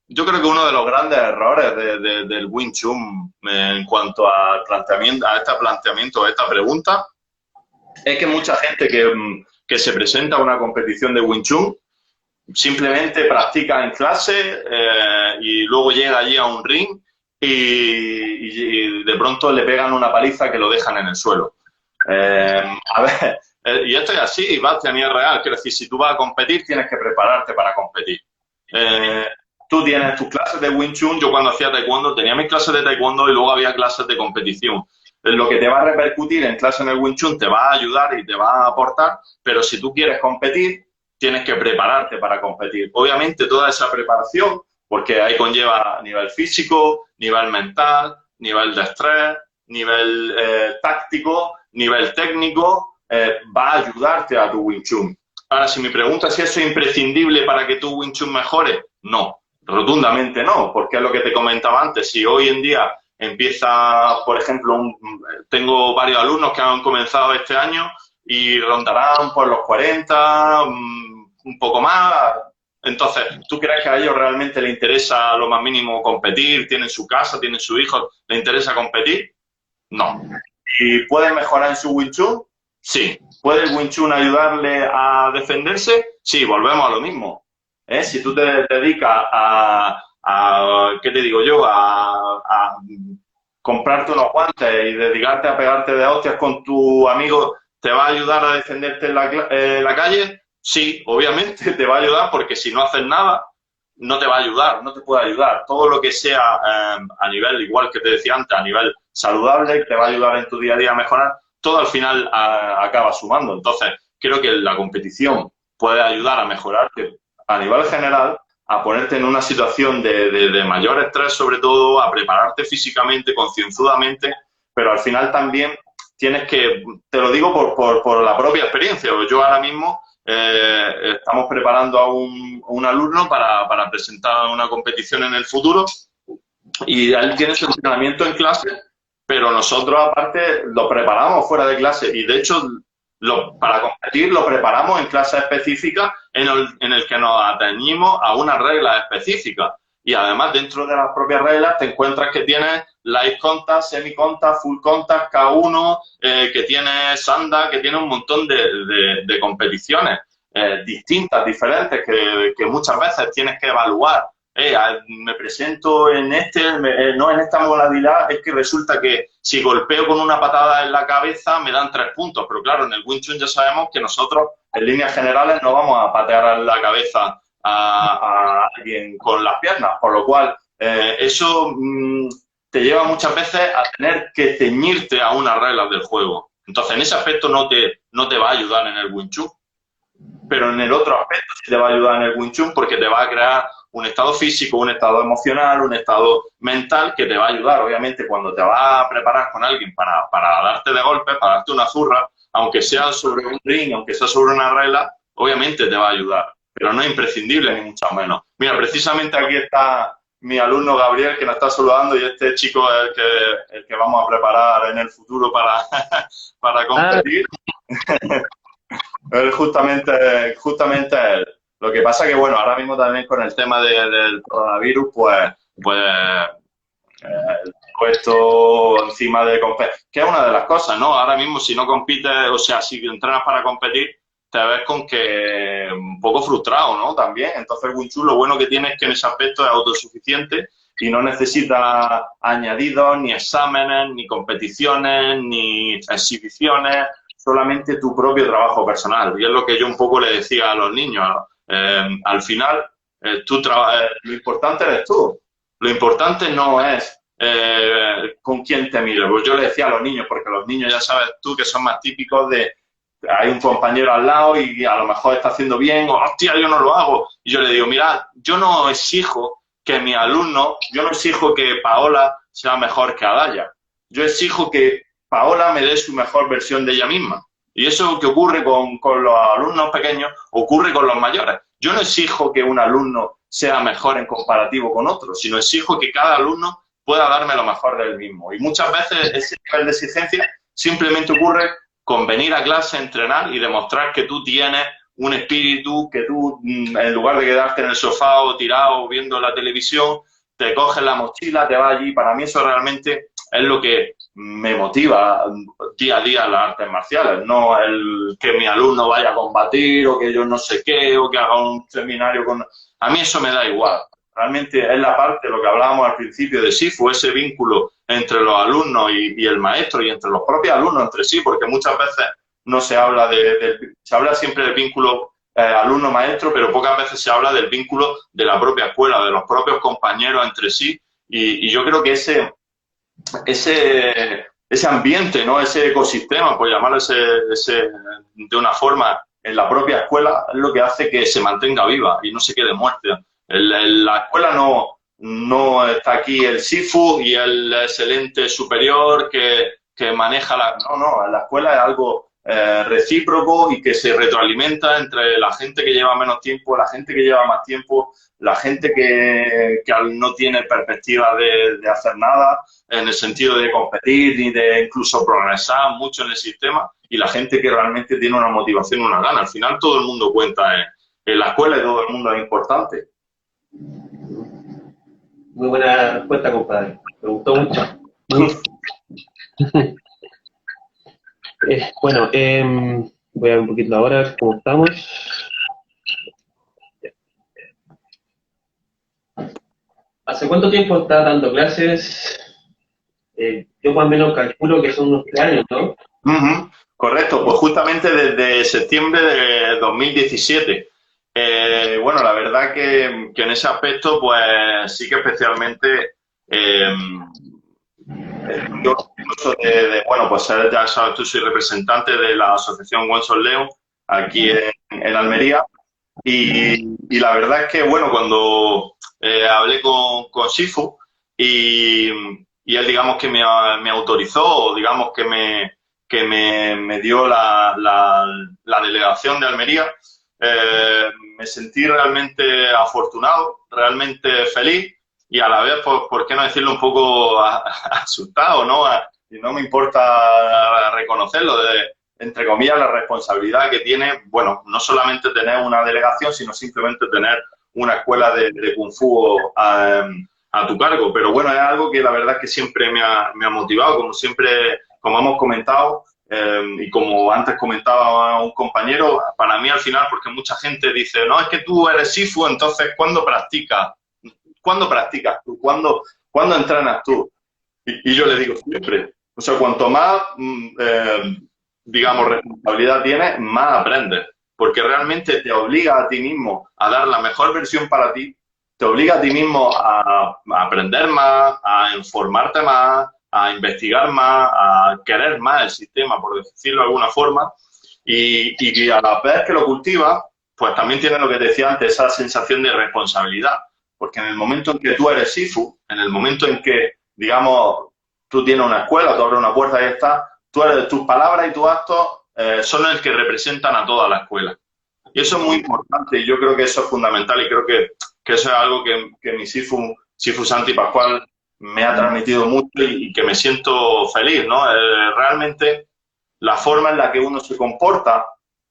yo creo que uno de los grandes errores del Wing Chun en cuanto al planteamiento, a este planteamiento, a esta pregunta, es que mucha gente que se presenta a una competición de Wing Chun simplemente practica en clase y luego llega allí a un ring y de pronto le pegan una paliza que lo dejan en el suelo. A ver, y esto es así, Bastián, y es real. Quiero decir, si tú vas a competir, tienes que prepararte para competir. Tú tienes tus clases de Wing Chun. Yo cuando hacía taekwondo tenía mis clases de taekwondo y luego había clases de competición. Lo que te va a repercutir en clase en el Wing Chun te va a ayudar y te va a aportar, pero si tú quieres competir, tienes que prepararte para competir. Obviamente toda esa preparación, porque ahí conlleva nivel físico, nivel mental, nivel de estrés, nivel táctico, nivel técnico, va a ayudarte a tu Wing Chun. Ahora, si me preguntas si eso es imprescindible para que tu Wing Chun mejore, no, rotundamente no, porque es lo que te comentaba antes. Si hoy en día empieza, por ejemplo, tengo varios alumnos que han comenzado este año y rondarán por los 40, un poco más. Entonces, ¿tú crees que a ellos realmente les interesa lo más mínimo competir? ¿Tienen su casa, tienen su hijo? ¿Les interesa competir? No. ¿Y pueden mejorar en su Wing Chun? Sí. ¿Puede el Wing Chun ayudarle a defenderse? Sí, volvemos a lo mismo. Si tú te dedicas ¿qué te digo yo? A comprarte unos guantes y dedicarte a pegarte de hostias con tu amigo, ¿te va a ayudar a defenderte en la calle? Sí, obviamente te va a ayudar, porque si no haces nada, no te va a ayudar, no te puede ayudar. Todo lo que sea a nivel, igual que te decía antes, a nivel saludable, te va a ayudar en tu día a día a mejorar, todo al final acaba sumando. Entonces, creo que la competición puede ayudar a mejorarte a nivel general, a ponerte en una situación de mayor estrés, sobre todo, a prepararte físicamente, concienzudamente, pero al final también tienes que, te lo digo por la propia experiencia, yo ahora mismo estamos preparando a un alumno para presentar una competición en el futuro y él tiene su entrenamiento en clase, pero nosotros aparte lo preparamos fuera de clase y de hecho para competir lo preparamos en clases específicas en el que nos atañimos a unas reglas específicas. Y además, dentro de las propias reglas, te encuentras que tienes light contact, semi contact, full contact, K1, que tiene sanda, que tiene un montón de competiciones distintas, diferentes, que muchas veces tienes que evaluar. Me presento en no en esta modalidad, es que resulta que si golpeo con una patada en la cabeza me dan 3 puntos, pero claro, en el Wing Chun ya sabemos que nosotros en líneas generales no vamos a patear en la cabeza a alguien con las piernas, por lo cual eso te lleva muchas veces a tener que ceñirte a unas reglas del juego. Entonces en ese aspecto no te va a ayudar en el Wing Chun, pero en el otro aspecto sí te va a ayudar en el Wing Chun, porque te va a crear un estado físico, un estado emocional, un estado mental que te va a ayudar. Obviamente, cuando te vas a preparar con alguien para darte de golpes, para darte una zurra, aunque sea sobre un ring, aunque sea sobre una regla, obviamente te va a ayudar, pero no es imprescindible ni mucho menos. Mira, precisamente aquí está mi alumno Gabriel, que nos está saludando, y este chico es el que vamos a preparar en el futuro para competir. Él justamente él. Lo que pasa que, bueno, ahora mismo también con el tema del coronavirus, pues puesto encima de competir, que es una de las cosas, ¿no? Ahora mismo, si no compites, o sea, si entrenas para competir, te ves con que un poco frustrado, ¿no? También. Entonces, el Wing Chun lo bueno que tiene es que en ese aspecto es autosuficiente y no necesita añadidos, ni exámenes, ni competiciones, ni exhibiciones, solamente tu propio trabajo personal. Y es lo que yo un poco le decía a los niños, ¿no? Al final, lo importante eres tú. Lo importante no es con quién te mires. Pues yo le decía a los niños, porque los niños ya sabes tú que son más típicos de hay un compañero al lado y a lo mejor está haciendo bien, o hostia, yo no lo hago. Y yo le digo, mira, yo no exijo que mi alumno, yo no exijo que Paola sea mejor que Adaya. Yo exijo que Paola me dé su mejor versión de ella misma. Y eso que ocurre con los alumnos pequeños, ocurre con los mayores. Yo no exijo que un alumno sea mejor en comparativo con otro, sino exijo que cada alumno pueda darme lo mejor del mismo. Y muchas veces ese nivel de exigencia simplemente ocurre con venir a clase, entrenar y demostrar que tú tienes un espíritu, que tú, en lugar de quedarte en el sofá o tirado viendo la televisión, te coges la mochila, te vas allí. Para mí eso realmente es lo que me motiva día a día en las artes marciales, no el que mi alumno vaya a combatir o que yo no sé qué o que haga un seminario con... A mí eso me da igual. Realmente es la parte, lo que hablábamos al principio de Sifu, ese vínculo entre los alumnos y el maestro y entre los propios alumnos entre sí, porque muchas veces no se habla se habla siempre del vínculo alumno-maestro, pero pocas veces se habla del vínculo de la propia escuela, de los propios compañeros entre sí, y yo creo que ese ambiente, ¿no? Ese ecosistema, por llamarlo de una forma, en la propia escuela, es lo que hace que se mantenga viva y no se quede muerta. La escuela no está aquí el Sifu y el excelente superior que maneja la... No, la escuela es algo recíproco y que se retroalimenta entre la gente que lleva menos tiempo, la gente que lleva más tiempo, la gente que no tiene perspectiva de hacer nada en el sentido de competir ni de incluso progresar mucho en el sistema, y la gente que realmente tiene una motivación, una gana. Al final todo el mundo cuenta en la escuela y todo el mundo es importante. Muy buena respuesta, compadre. Me gustó mucho. Bueno, voy a ver un poquito la hora, a ver cómo estamos. ¿Hace cuánto tiempo estás dando clases? Yo más o menos calculo que son unos 3 años, ¿no? Correcto, pues justamente desde septiembre de 2017. Bueno, la verdad que en ese aspecto, pues sí que especialmente yo incluso bueno, pues ya sabes, tú soy representante de la asociación Wenson León aquí en Almería, y la verdad es que, bueno, cuando hablé con Sifu y él, digamos, que me autorizó, digamos, que me dio la delegación de Almería, me sentí realmente afortunado, realmente feliz y a la vez, pues, ¿por qué no decirlo, un poco asustado, ¿no? Y no me importa reconocerlo, entre comillas, la responsabilidad que tiene, bueno, no solamente tener una delegación, sino simplemente tener una escuela de Kung Fu a tu cargo. Pero bueno, es algo que la verdad es que siempre me ha motivado, como hemos comentado, y como antes comentaba un compañero, para mí al final, porque mucha gente dice, no, es que tú eres Sifu, entonces, ¿cuándo practicas? ¿Cuándo practicas tú? ¿Cuándo entrenas tú? Y yo le digo siempre, o sea, cuanto más, digamos, responsabilidad tienes, más aprendes, porque realmente te obliga a ti mismo a dar la mejor versión para ti, te obliga a ti mismo a aprender más, a informarte más, a investigar más, a querer más el sistema, por decirlo de alguna forma, y a la vez que lo cultivas, pues también tienes lo que te decía antes, esa sensación de responsabilidad, porque en el momento en que tú eres Sifu, en el momento en que, digamos, tú tienes una escuela, tú abres una puerta y está, tus palabras y tus actos son el que representan a toda la escuela. Y eso es muy importante y yo creo que eso es fundamental y creo que eso es algo que mi Sifu Santi Pascual me ha transmitido mucho y que me siento feliz, ¿no? Realmente la forma en la que uno se comporta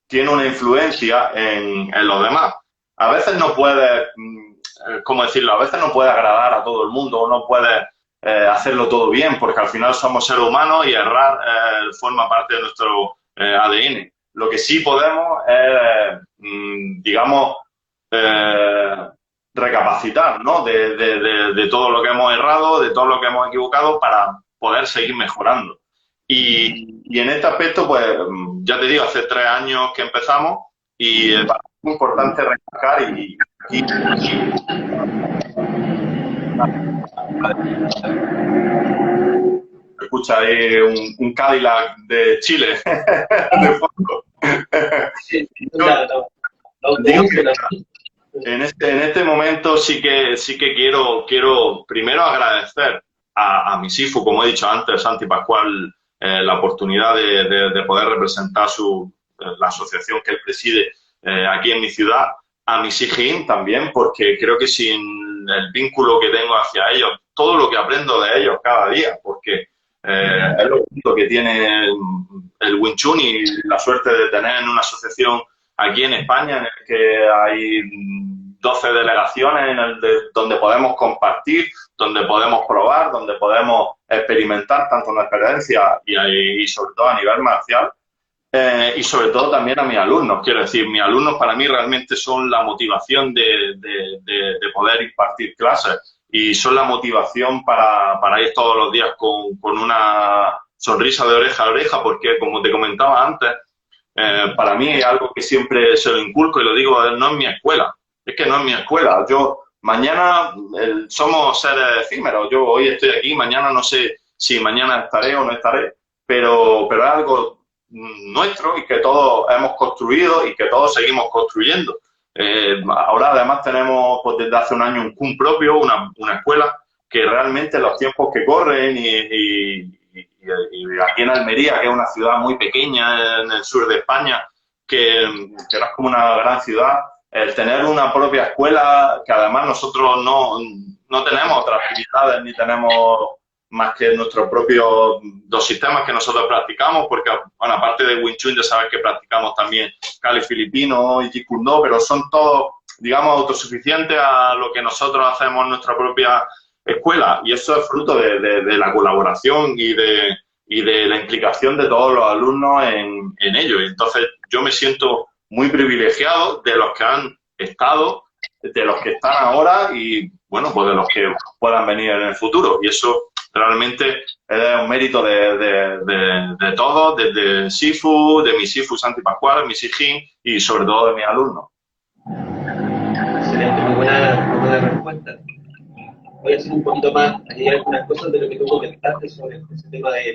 tiene una influencia en los demás. A veces no puede, ¿cómo decirlo? A veces no puede agradar a todo el mundo o no puede hacerlo todo bien, porque al final somos seres humanos y errar forma parte de nuestro ADN. Lo que sí podemos es, digamos, recapacitar, ¿no? De todo lo que hemos errado, de todo lo que hemos equivocado para poder seguir mejorando. Y en este aspecto, pues, ya te digo, hace 3 años que empezamos y es muy importante recalcar y escucha ahí un Cadillac de Chile de fondo. Digo que en este momento sí que quiero primero agradecer a mi Sifu, como he dicho antes, Santi Pascual, la oportunidad de poder representar la asociación que él preside aquí en mi ciudad, a mi Sijin también, porque creo que sin el vínculo que tengo hacia ellos, todo lo que aprendo de ellos cada día, porque Es lo bonito que tiene el Wing Chun y la suerte de tener una asociación aquí en España en el que hay 12 delegaciones donde podemos compartir, donde podemos probar, donde podemos experimentar tanto nuestra experiencia y sobre todo a nivel marcial. Y sobre todo también a mis alumnos. Quiero decir, mis alumnos para mí realmente son la motivación de poder impartir clases y son la motivación para ir todos los días con una sonrisa de oreja a oreja, porque como te comentaba antes, para mí es algo que siempre se lo inculco y lo digo, no es mi escuela. Es que no es mi escuela. Yo, mañana somos seres efímeros. Yo hoy estoy aquí, mañana no sé si mañana estaré o no estaré, pero es algo nuestro y que todos hemos construido y que todos seguimos construyendo. Ahora además tenemos pues, desde hace un año un CUM propio, una escuela que realmente los tiempos que corren y aquí en Almería, que es una ciudad muy pequeña en el sur de España, que no es como una gran ciudad, el tener una propia escuela, que además nosotros no tenemos otras actividades ni tenemos más que nuestros propios dos sistemas que nosotros practicamos, porque, bueno, aparte de Wing Chun, ya sabes que practicamos también Kali filipino y Jeet Kune Do, pero son todos, digamos, autosuficientes a lo que nosotros hacemos en nuestra propia escuela. Y eso es fruto de la colaboración y de la implicación de todos los alumnos en ello. Y entonces, yo me siento muy privilegiado de los que han estado, de los que están ahora y, bueno, pues de los que puedan venir en el futuro. Y eso realmente es un mérito de todos, desde Sifu, de mi Sifu Santi Pascual, mi Sijin y sobre todo de mis alumnos. Excelente, muy buena respuesta. Voy a hacer un poquito más, añadir algunas cosas de lo que tú comentaste sobre ese tema del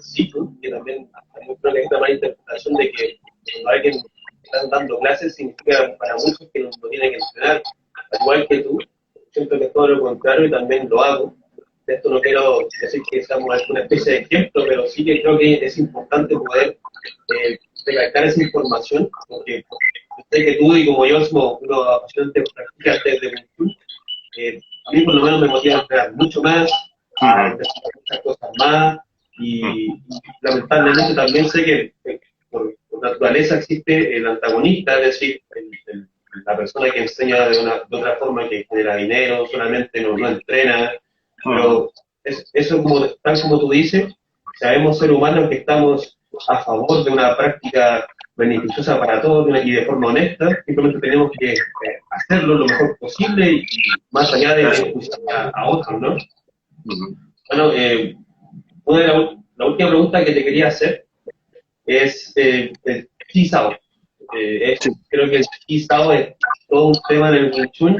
Sifu, que también hay mucha mala interpretación de que cuando alguien está dando clases significa para muchos que no tiene que entrenar, al igual que tú. Siento que es todo lo contrario y también lo hago. De esto no quiero decir que seamos alguna especie de ejemplo, pero sí que creo que es importante poder recalcar esa información, porque sé que tú y como yo somos unos apasionantes practicantes de Wing Chun. A mí por lo menos me motiva a entrenar mucho más, a empezar muchas cosas más, y lamentablemente también sé que por naturaleza existe el antagonista, es decir, la persona que enseña de otra forma, que genera dinero, solamente no entrena. Pero eso, tal como tú dices, sabemos ser humanos que estamos a favor de una práctica beneficiosa para todos y de forma honesta. Simplemente tenemos que hacerlo lo mejor posible y más allá de usar a otros, ¿no? Bueno, la última pregunta que te quería hacer es el Chi Sao. Creo que el Chi Sao es todo un tema en el Wing Chun.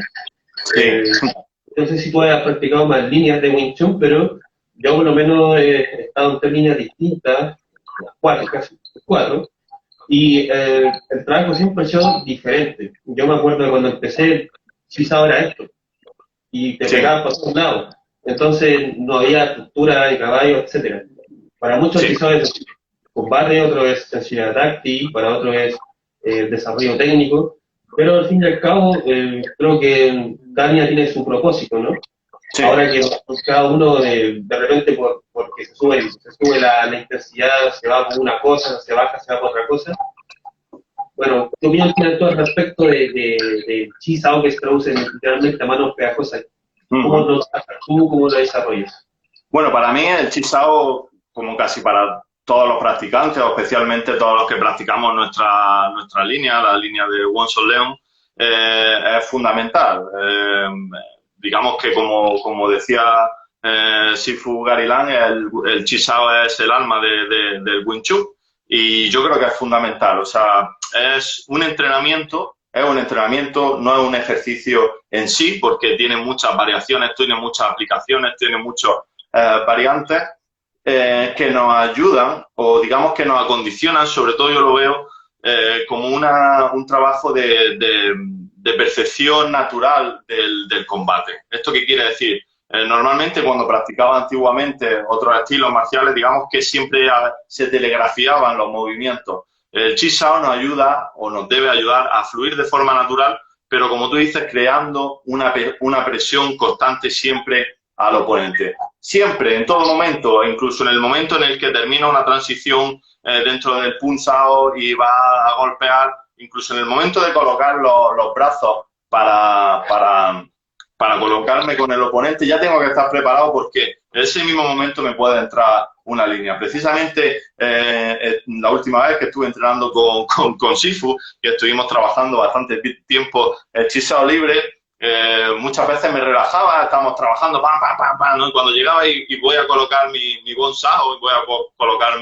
No sé si tú has practicado más líneas de Wing Chun, pero yo por lo menos he estado en 3 líneas distintas, 4 casi, 4, y el trabajo siempre ha sido diferente. Yo me acuerdo de cuando empecé, el Chi Sao era esto, y te pegaban por todos lados. Entonces no había estructura de caballo, etcétera. Para muchos Chi Sao es combate, otro es sensibilidad táctil, para otro es desarrollo técnico. Pero al fin y al cabo, creo que Tania tiene su propósito, ¿no? Sí. Ahora que cada uno de repente porque se sube la intensidad, se va por una cosa, se baja, se va por otra cosa. Bueno, ¿qué opinión tienes tú al respecto de Chi Sao, que se traduce literalmente a manos pegajosas? ¿Cómo lo desarrollas? Bueno, para mí el Chi Sao, como casi para todos los practicantes, o especialmente todos los que practicamos nuestra línea, la línea de Wong Sol Leong, es fundamental. Digamos que como decía Sifu Garilán, el Chi Sao es el alma del Wing Chun y yo creo que es fundamental. O sea, es un entrenamiento, no es un ejercicio en sí, porque tiene muchas variaciones, tiene muchas aplicaciones, tiene muchas variantes, que nos ayudan o digamos que nos acondicionan, sobre todo yo lo veo como un trabajo de percepción natural del combate. ¿Esto qué quiere decir? Normalmente cuando practicaba antiguamente otros estilos marciales, digamos que siempre se telegrafiaban los movimientos. El Chi Sao nos ayuda o nos debe ayudar a fluir de forma natural, pero como tú dices, creando una presión constante siempre al oponente. siempre, en todo momento, incluso en el momento en el que termina una transición dentro del Punch Out y va a golpear, incluso en el momento de colocar los brazos para colocarme con el oponente, ya tengo que estar preparado porque en ese mismo momento me puede entrar una línea. Precisamente la última vez que estuve entrenando con Sifu, que estuvimos trabajando bastante tiempo el Chisao libre, muchas veces me relajaba, estábamos trabajando, pam, pam, pam, pam, ¿no? Y cuando llegaba y voy a colocar mi Bonsao y voy a colocar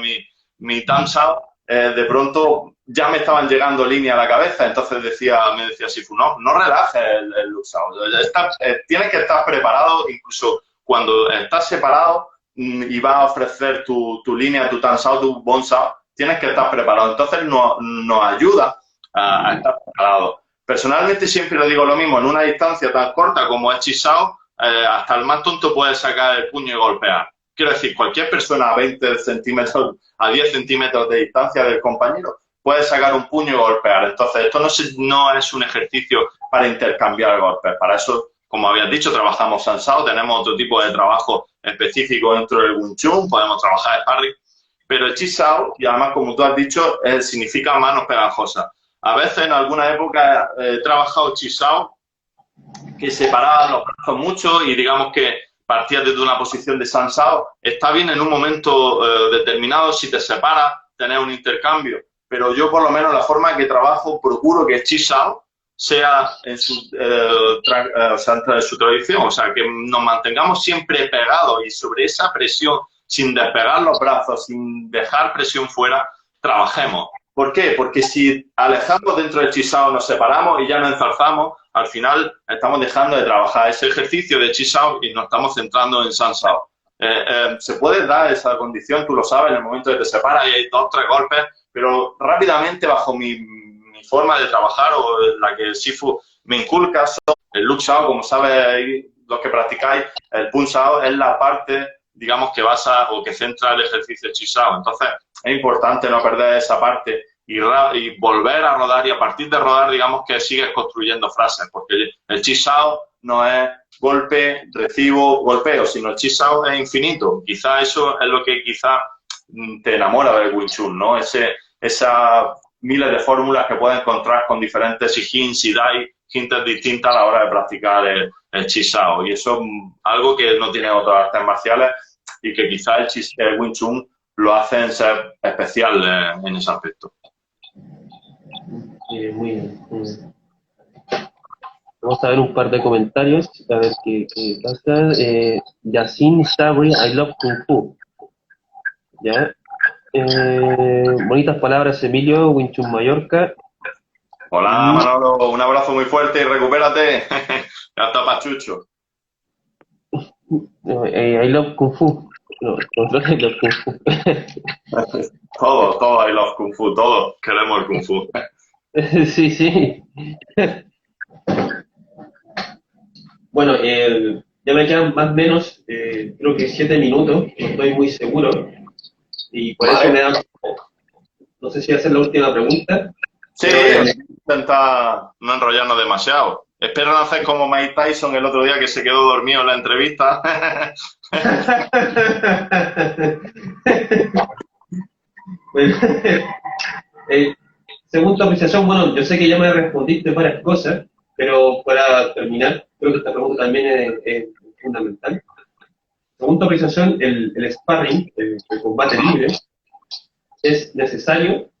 mi Tamsao, de pronto ya me estaban llegando líneas a la cabeza, entonces me decía Sifu, no relajes el Luxao, tienes que estar preparado, incluso cuando estás separado y vas a ofrecer tu línea, tu Tamsao, tu Bonsao, tienes que estar preparado, entonces nos ayuda a estar preparado. Personalmente siempre le digo lo mismo, en una distancia tan corta como es Chisao, hasta el más tonto puede sacar el puño y golpear. Quiero decir, cualquier persona a 20 centímetros, a 10 centímetros de distancia del compañero puede sacar un puño y golpear. Entonces, esto no es un ejercicio para intercambiar golpes. Para eso, como habías dicho, trabajamos Sansao, tenemos otro tipo de trabajo específico dentro del Wing Chun, podemos trabajar sparring. Pero el Chisao, y además, como tú has dicho, significa manos pegajosas. A veces, en alguna época, he trabajado Chisao que separaban los brazos mucho y digamos que partías desde una posición de Sansao. Está bien en un momento determinado, si te separas, tener un intercambio. Pero yo, por lo menos, la forma en que trabajo, procuro que el Chisao sea en su tradición. O sea, que nos mantengamos siempre pegados y sobre esa presión, sin despegar los brazos, sin dejar presión fuera, trabajemos. ¿Por qué? Porque si alejamos dentro del Chisao, nos separamos y ya nos enzarzamos, al final estamos dejando de trabajar ese ejercicio de Chisao y nos estamos centrando en Sansao. Se puede dar esa condición, tú lo sabes, en el momento de que te separas y hay 2 o 3 golpes, pero rápidamente bajo mi forma de trabajar o la que el Sifu me inculca, el Luxao, como sabes los que practicáis, el Punsao es la parte, digamos, que basa o que centra el ejercicio de Chisao. Entonces, es importante no perder esa parte y volver a rodar, y a partir de rodar, digamos, que sigues construyendo frases, porque el Chisao no es golpe, recibo, golpeo, sino el Chisao es infinito. Quizá eso es lo que te enamora del Wing Chun, ¿no? Esas miles de fórmulas que puedes encontrar con diferentes Sijin, Sidai, hints distintas a la hora de practicar el Chisao. Y eso es algo que no tiene otras artes marciales y que quizá el Wing Chun lo hacen ser especial en ese aspecto. Muy bien, muy bien. Vamos a ver un par de comentarios, a ver qué pasa. Yasin Sabri, I love Kung Fu. ¿Ya? Bonitas palabras, Emilio, Wing Chun Mallorca. Hola, Manolo, un abrazo muy fuerte y recupérate. Ya está pachucho. I love Kung Fu. No, I love Kung Fu. Todos I love Kung Fu, todos queremos el Kung Fu. Sí, sí. Bueno, ya me quedan más o menos, creo que 7 minutos, no estoy muy seguro. Y por eso me da... No sé si hacer la última pregunta. Sí, intenta no enrollarnos demasiado. Espero no hacer como Mike Tyson el otro día que se quedó dormido en la entrevista. Bueno, según tu apreciación, bueno, yo sé que ya me respondiste varias cosas, pero para terminar, creo que esta pregunta también es fundamental. Según tu apreciación, el sparring, el combate libre, es necesario.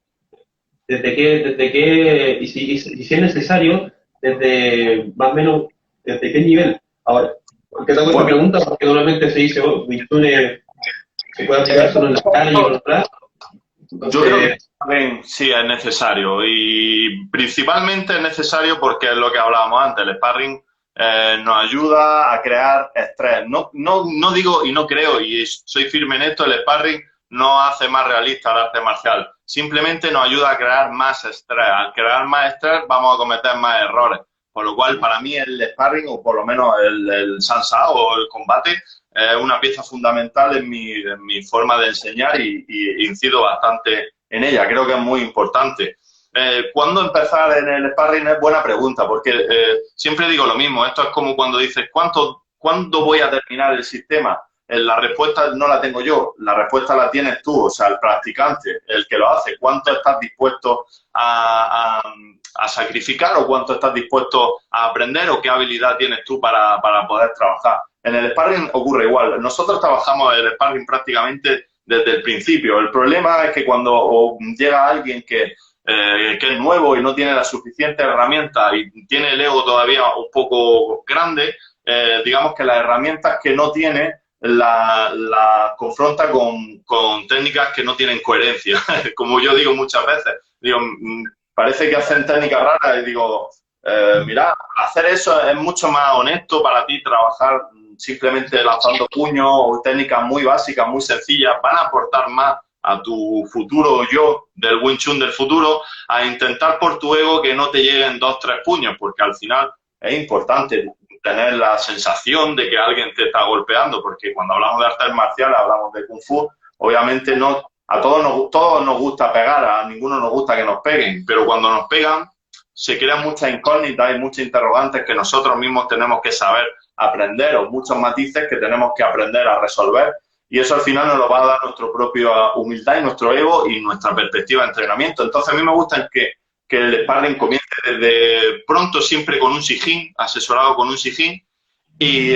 ¿Desde qué, y si es necesario, desde más o menos, desde qué nivel? Ahora, porque te hago esta pregunta, porque normalmente se dice, Wing Chun se puede aplicar solo en la calle o en la plaza. Yo creo que también sí es necesario, y principalmente es necesario porque es lo que hablábamos antes, el sparring nos ayuda a crear estrés. No digo y no creo, y soy firme en esto, el sparring no hace más realista el arte marcial, simplemente nos ayuda a crear más estrés. Al crear más estrés vamos a cometer más errores, por lo cual para mí el sparring, o por lo menos el Sansao o el combate, es una pieza fundamental en mi forma de enseñar y incido bastante en ella. Creo que es muy importante. ¿Cuándo empezar en el sparring? Es buena pregunta, porque siempre digo lo mismo. Esto es como cuando dices, ¿cuándo voy a terminar el sistema? la respuesta no la tengo yo, la respuesta la tienes tú, o sea, el practicante, el que lo hace. ¿Cuánto estás dispuesto a sacrificar o cuánto estás dispuesto a aprender o qué habilidad tienes tú para poder trabajar? En el sparring ocurre igual. Nosotros trabajamos el sparring prácticamente desde el principio. El problema es que cuando llega alguien que es nuevo y no tiene la suficiente herramienta y tiene el ego todavía un poco grande, digamos que las herramientas que no tiene la confronta con técnicas que no tienen coherencia. Como yo digo muchas veces, digo, parece que hacen técnicas raras y digo, mira, hacer eso es mucho más honesto para ti, trabajar simplemente lanzando puños o técnicas muy básicas, muy sencillas, van a aportar más a tu futuro yo del Wing Chun del futuro, a intentar por tu ego que no te lleguen 2 o 3 puños, porque al final es importante tener la sensación de que alguien te está golpeando, porque cuando hablamos de artes marciales, hablamos de Kung Fu, obviamente no, todos nos gusta pegar, a ninguno nos gusta que nos peguen, pero cuando nos pegan se crean muchas incógnitas y muchos interrogantes que nosotros mismos tenemos que saber aprender, o muchos matices que tenemos que aprender a resolver, y eso al final nos lo va a dar nuestra propia humildad y nuestro ego y nuestra perspectiva de entrenamiento. Entonces a mí me gusta que el sparring comience desde pronto, siempre con un Sijin, asesorado con un Sijin, y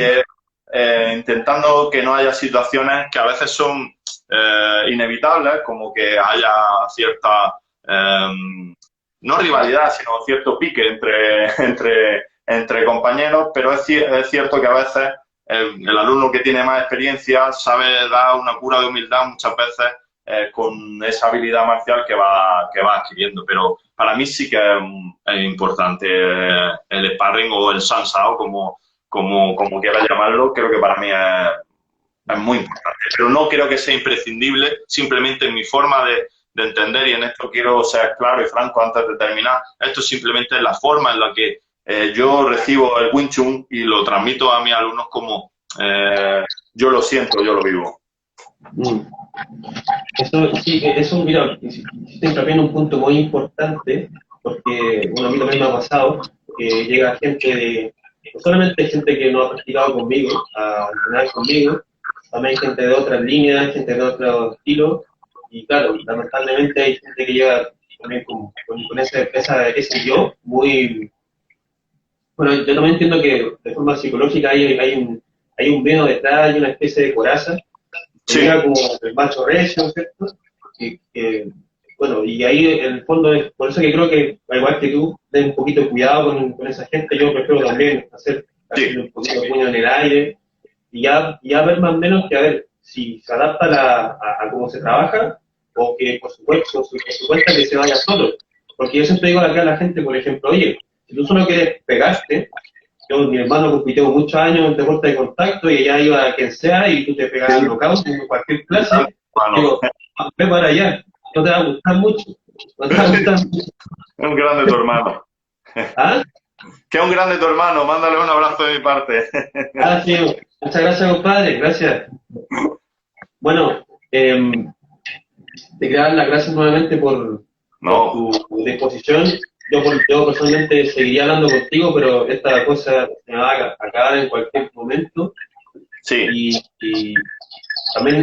intentando que no haya situaciones que a veces son inevitables, como que haya cierta, no rivalidad, sino cierto pique entre compañeros, pero es cierto que a veces el alumno que tiene más experiencia sabe dar una cura de humildad muchas veces con esa habilidad marcial que va adquiriendo. Pero para mí sí que es importante el sparring o el sansao, como quieras llamarlo. Creo que para mí es muy importante. Pero no creo que sea imprescindible, simplemente en mi forma de entender, y en esto quiero ser claro y franco antes de terminar, esto simplemente es la forma en la que yo recibo el Wing Chun y lo transmito a mis alumnos como yo lo siento, yo lo vivo. Eso, sí, eso, mira, hiciste hincapié en un punto muy importante, porque bueno, a mí también me ha pasado que llega gente no solamente gente que no ha practicado conmigo, a entrenar conmigo, también hay gente de otras líneas, gente de otro estilo, y claro, lamentablemente hay gente que llega también con ese yo muy. Bueno, yo también entiendo que de forma psicológica hay un veno detrás, hay una especie de coraza, que Sí. llega como el macho recio, ¿cierto? Bueno, y ahí en el fondo es por eso que creo que, al igual que tú, ten un poquito de cuidado con esa gente. Yo prefiero también hacer un poquito de puño en el aire y ya ver más o menos que a ver si se adapta a cómo se trabaja o que por supuesto, por su cuenta que se vaya solo. Porque yo siempre digo acá a la gente, por ejemplo, oye, si tú solo quieres pegarte, mi hermano compitió muchos años en deporte de contacto y ella iba a quien sea y tú te pegabas al knockout en cualquier clase. Digo, ve para allá, no te va a gustar mucho. No te va a gustar mucho. Es un grande tu hermano. ¿Ah? Que es un grande tu hermano, mándale un abrazo de mi parte. Ah, sí, muchas gracias, compadre, gracias. Bueno, te quería dar las gracias nuevamente por tu disposición. Yo personalmente seguiría hablando contigo, pero esta cosa se me va a acabar en cualquier momento. Sí. Y también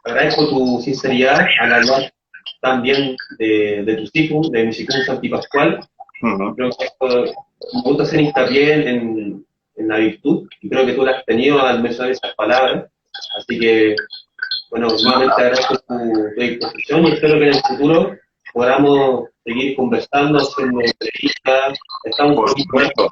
agradezco tu sinceridad al hablar también de tu Sifu, de mi Sifu Santi Pascual. Creo que me gusta hacer hincapié en la virtud, y creo que tú la has tenido al mencionar esas palabras. Así que, bueno, nuevamente agradezco tu disposición y espero que en el futuro podamos seguir conversando, haciendo entrevistas. Por supuesto.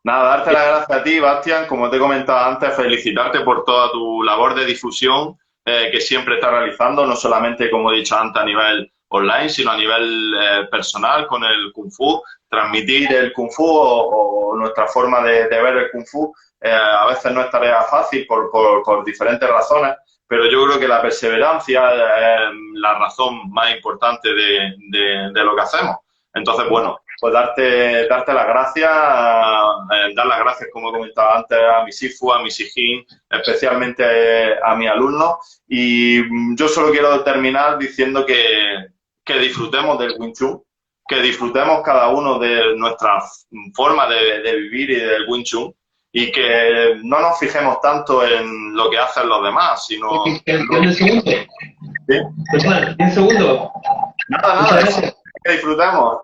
Nada, darte las gracias a ti, Bastián. Como te he comentado antes, felicitarte por toda tu labor de difusión que siempre estás realizando, no solamente, como he dicho antes, a nivel online, sino a nivel personal con el Kung Fu. Transmitir el Kung Fu o nuestra forma de ver el Kung Fu a veces no es tarea fácil por diferentes razones, pero yo creo que la perseverancia es la razón más importante de lo que hacemos. Entonces, bueno, pues darte las gracias, dar las gracias, como he comentado antes, a mi Sifu, a mi Sijin, especialmente a mis alumnos. Y yo solo quiero terminar diciendo que disfrutemos del Wing Chun, que disfrutemos cada uno de nuestra forma de vivir y del Wing Chun, y que no nos fijemos tanto en lo que hacen los demás, sino... ¿Un segundo? ¿Sí? Pues, un segundo. Nada, Muchas gracias. que disfrutemos.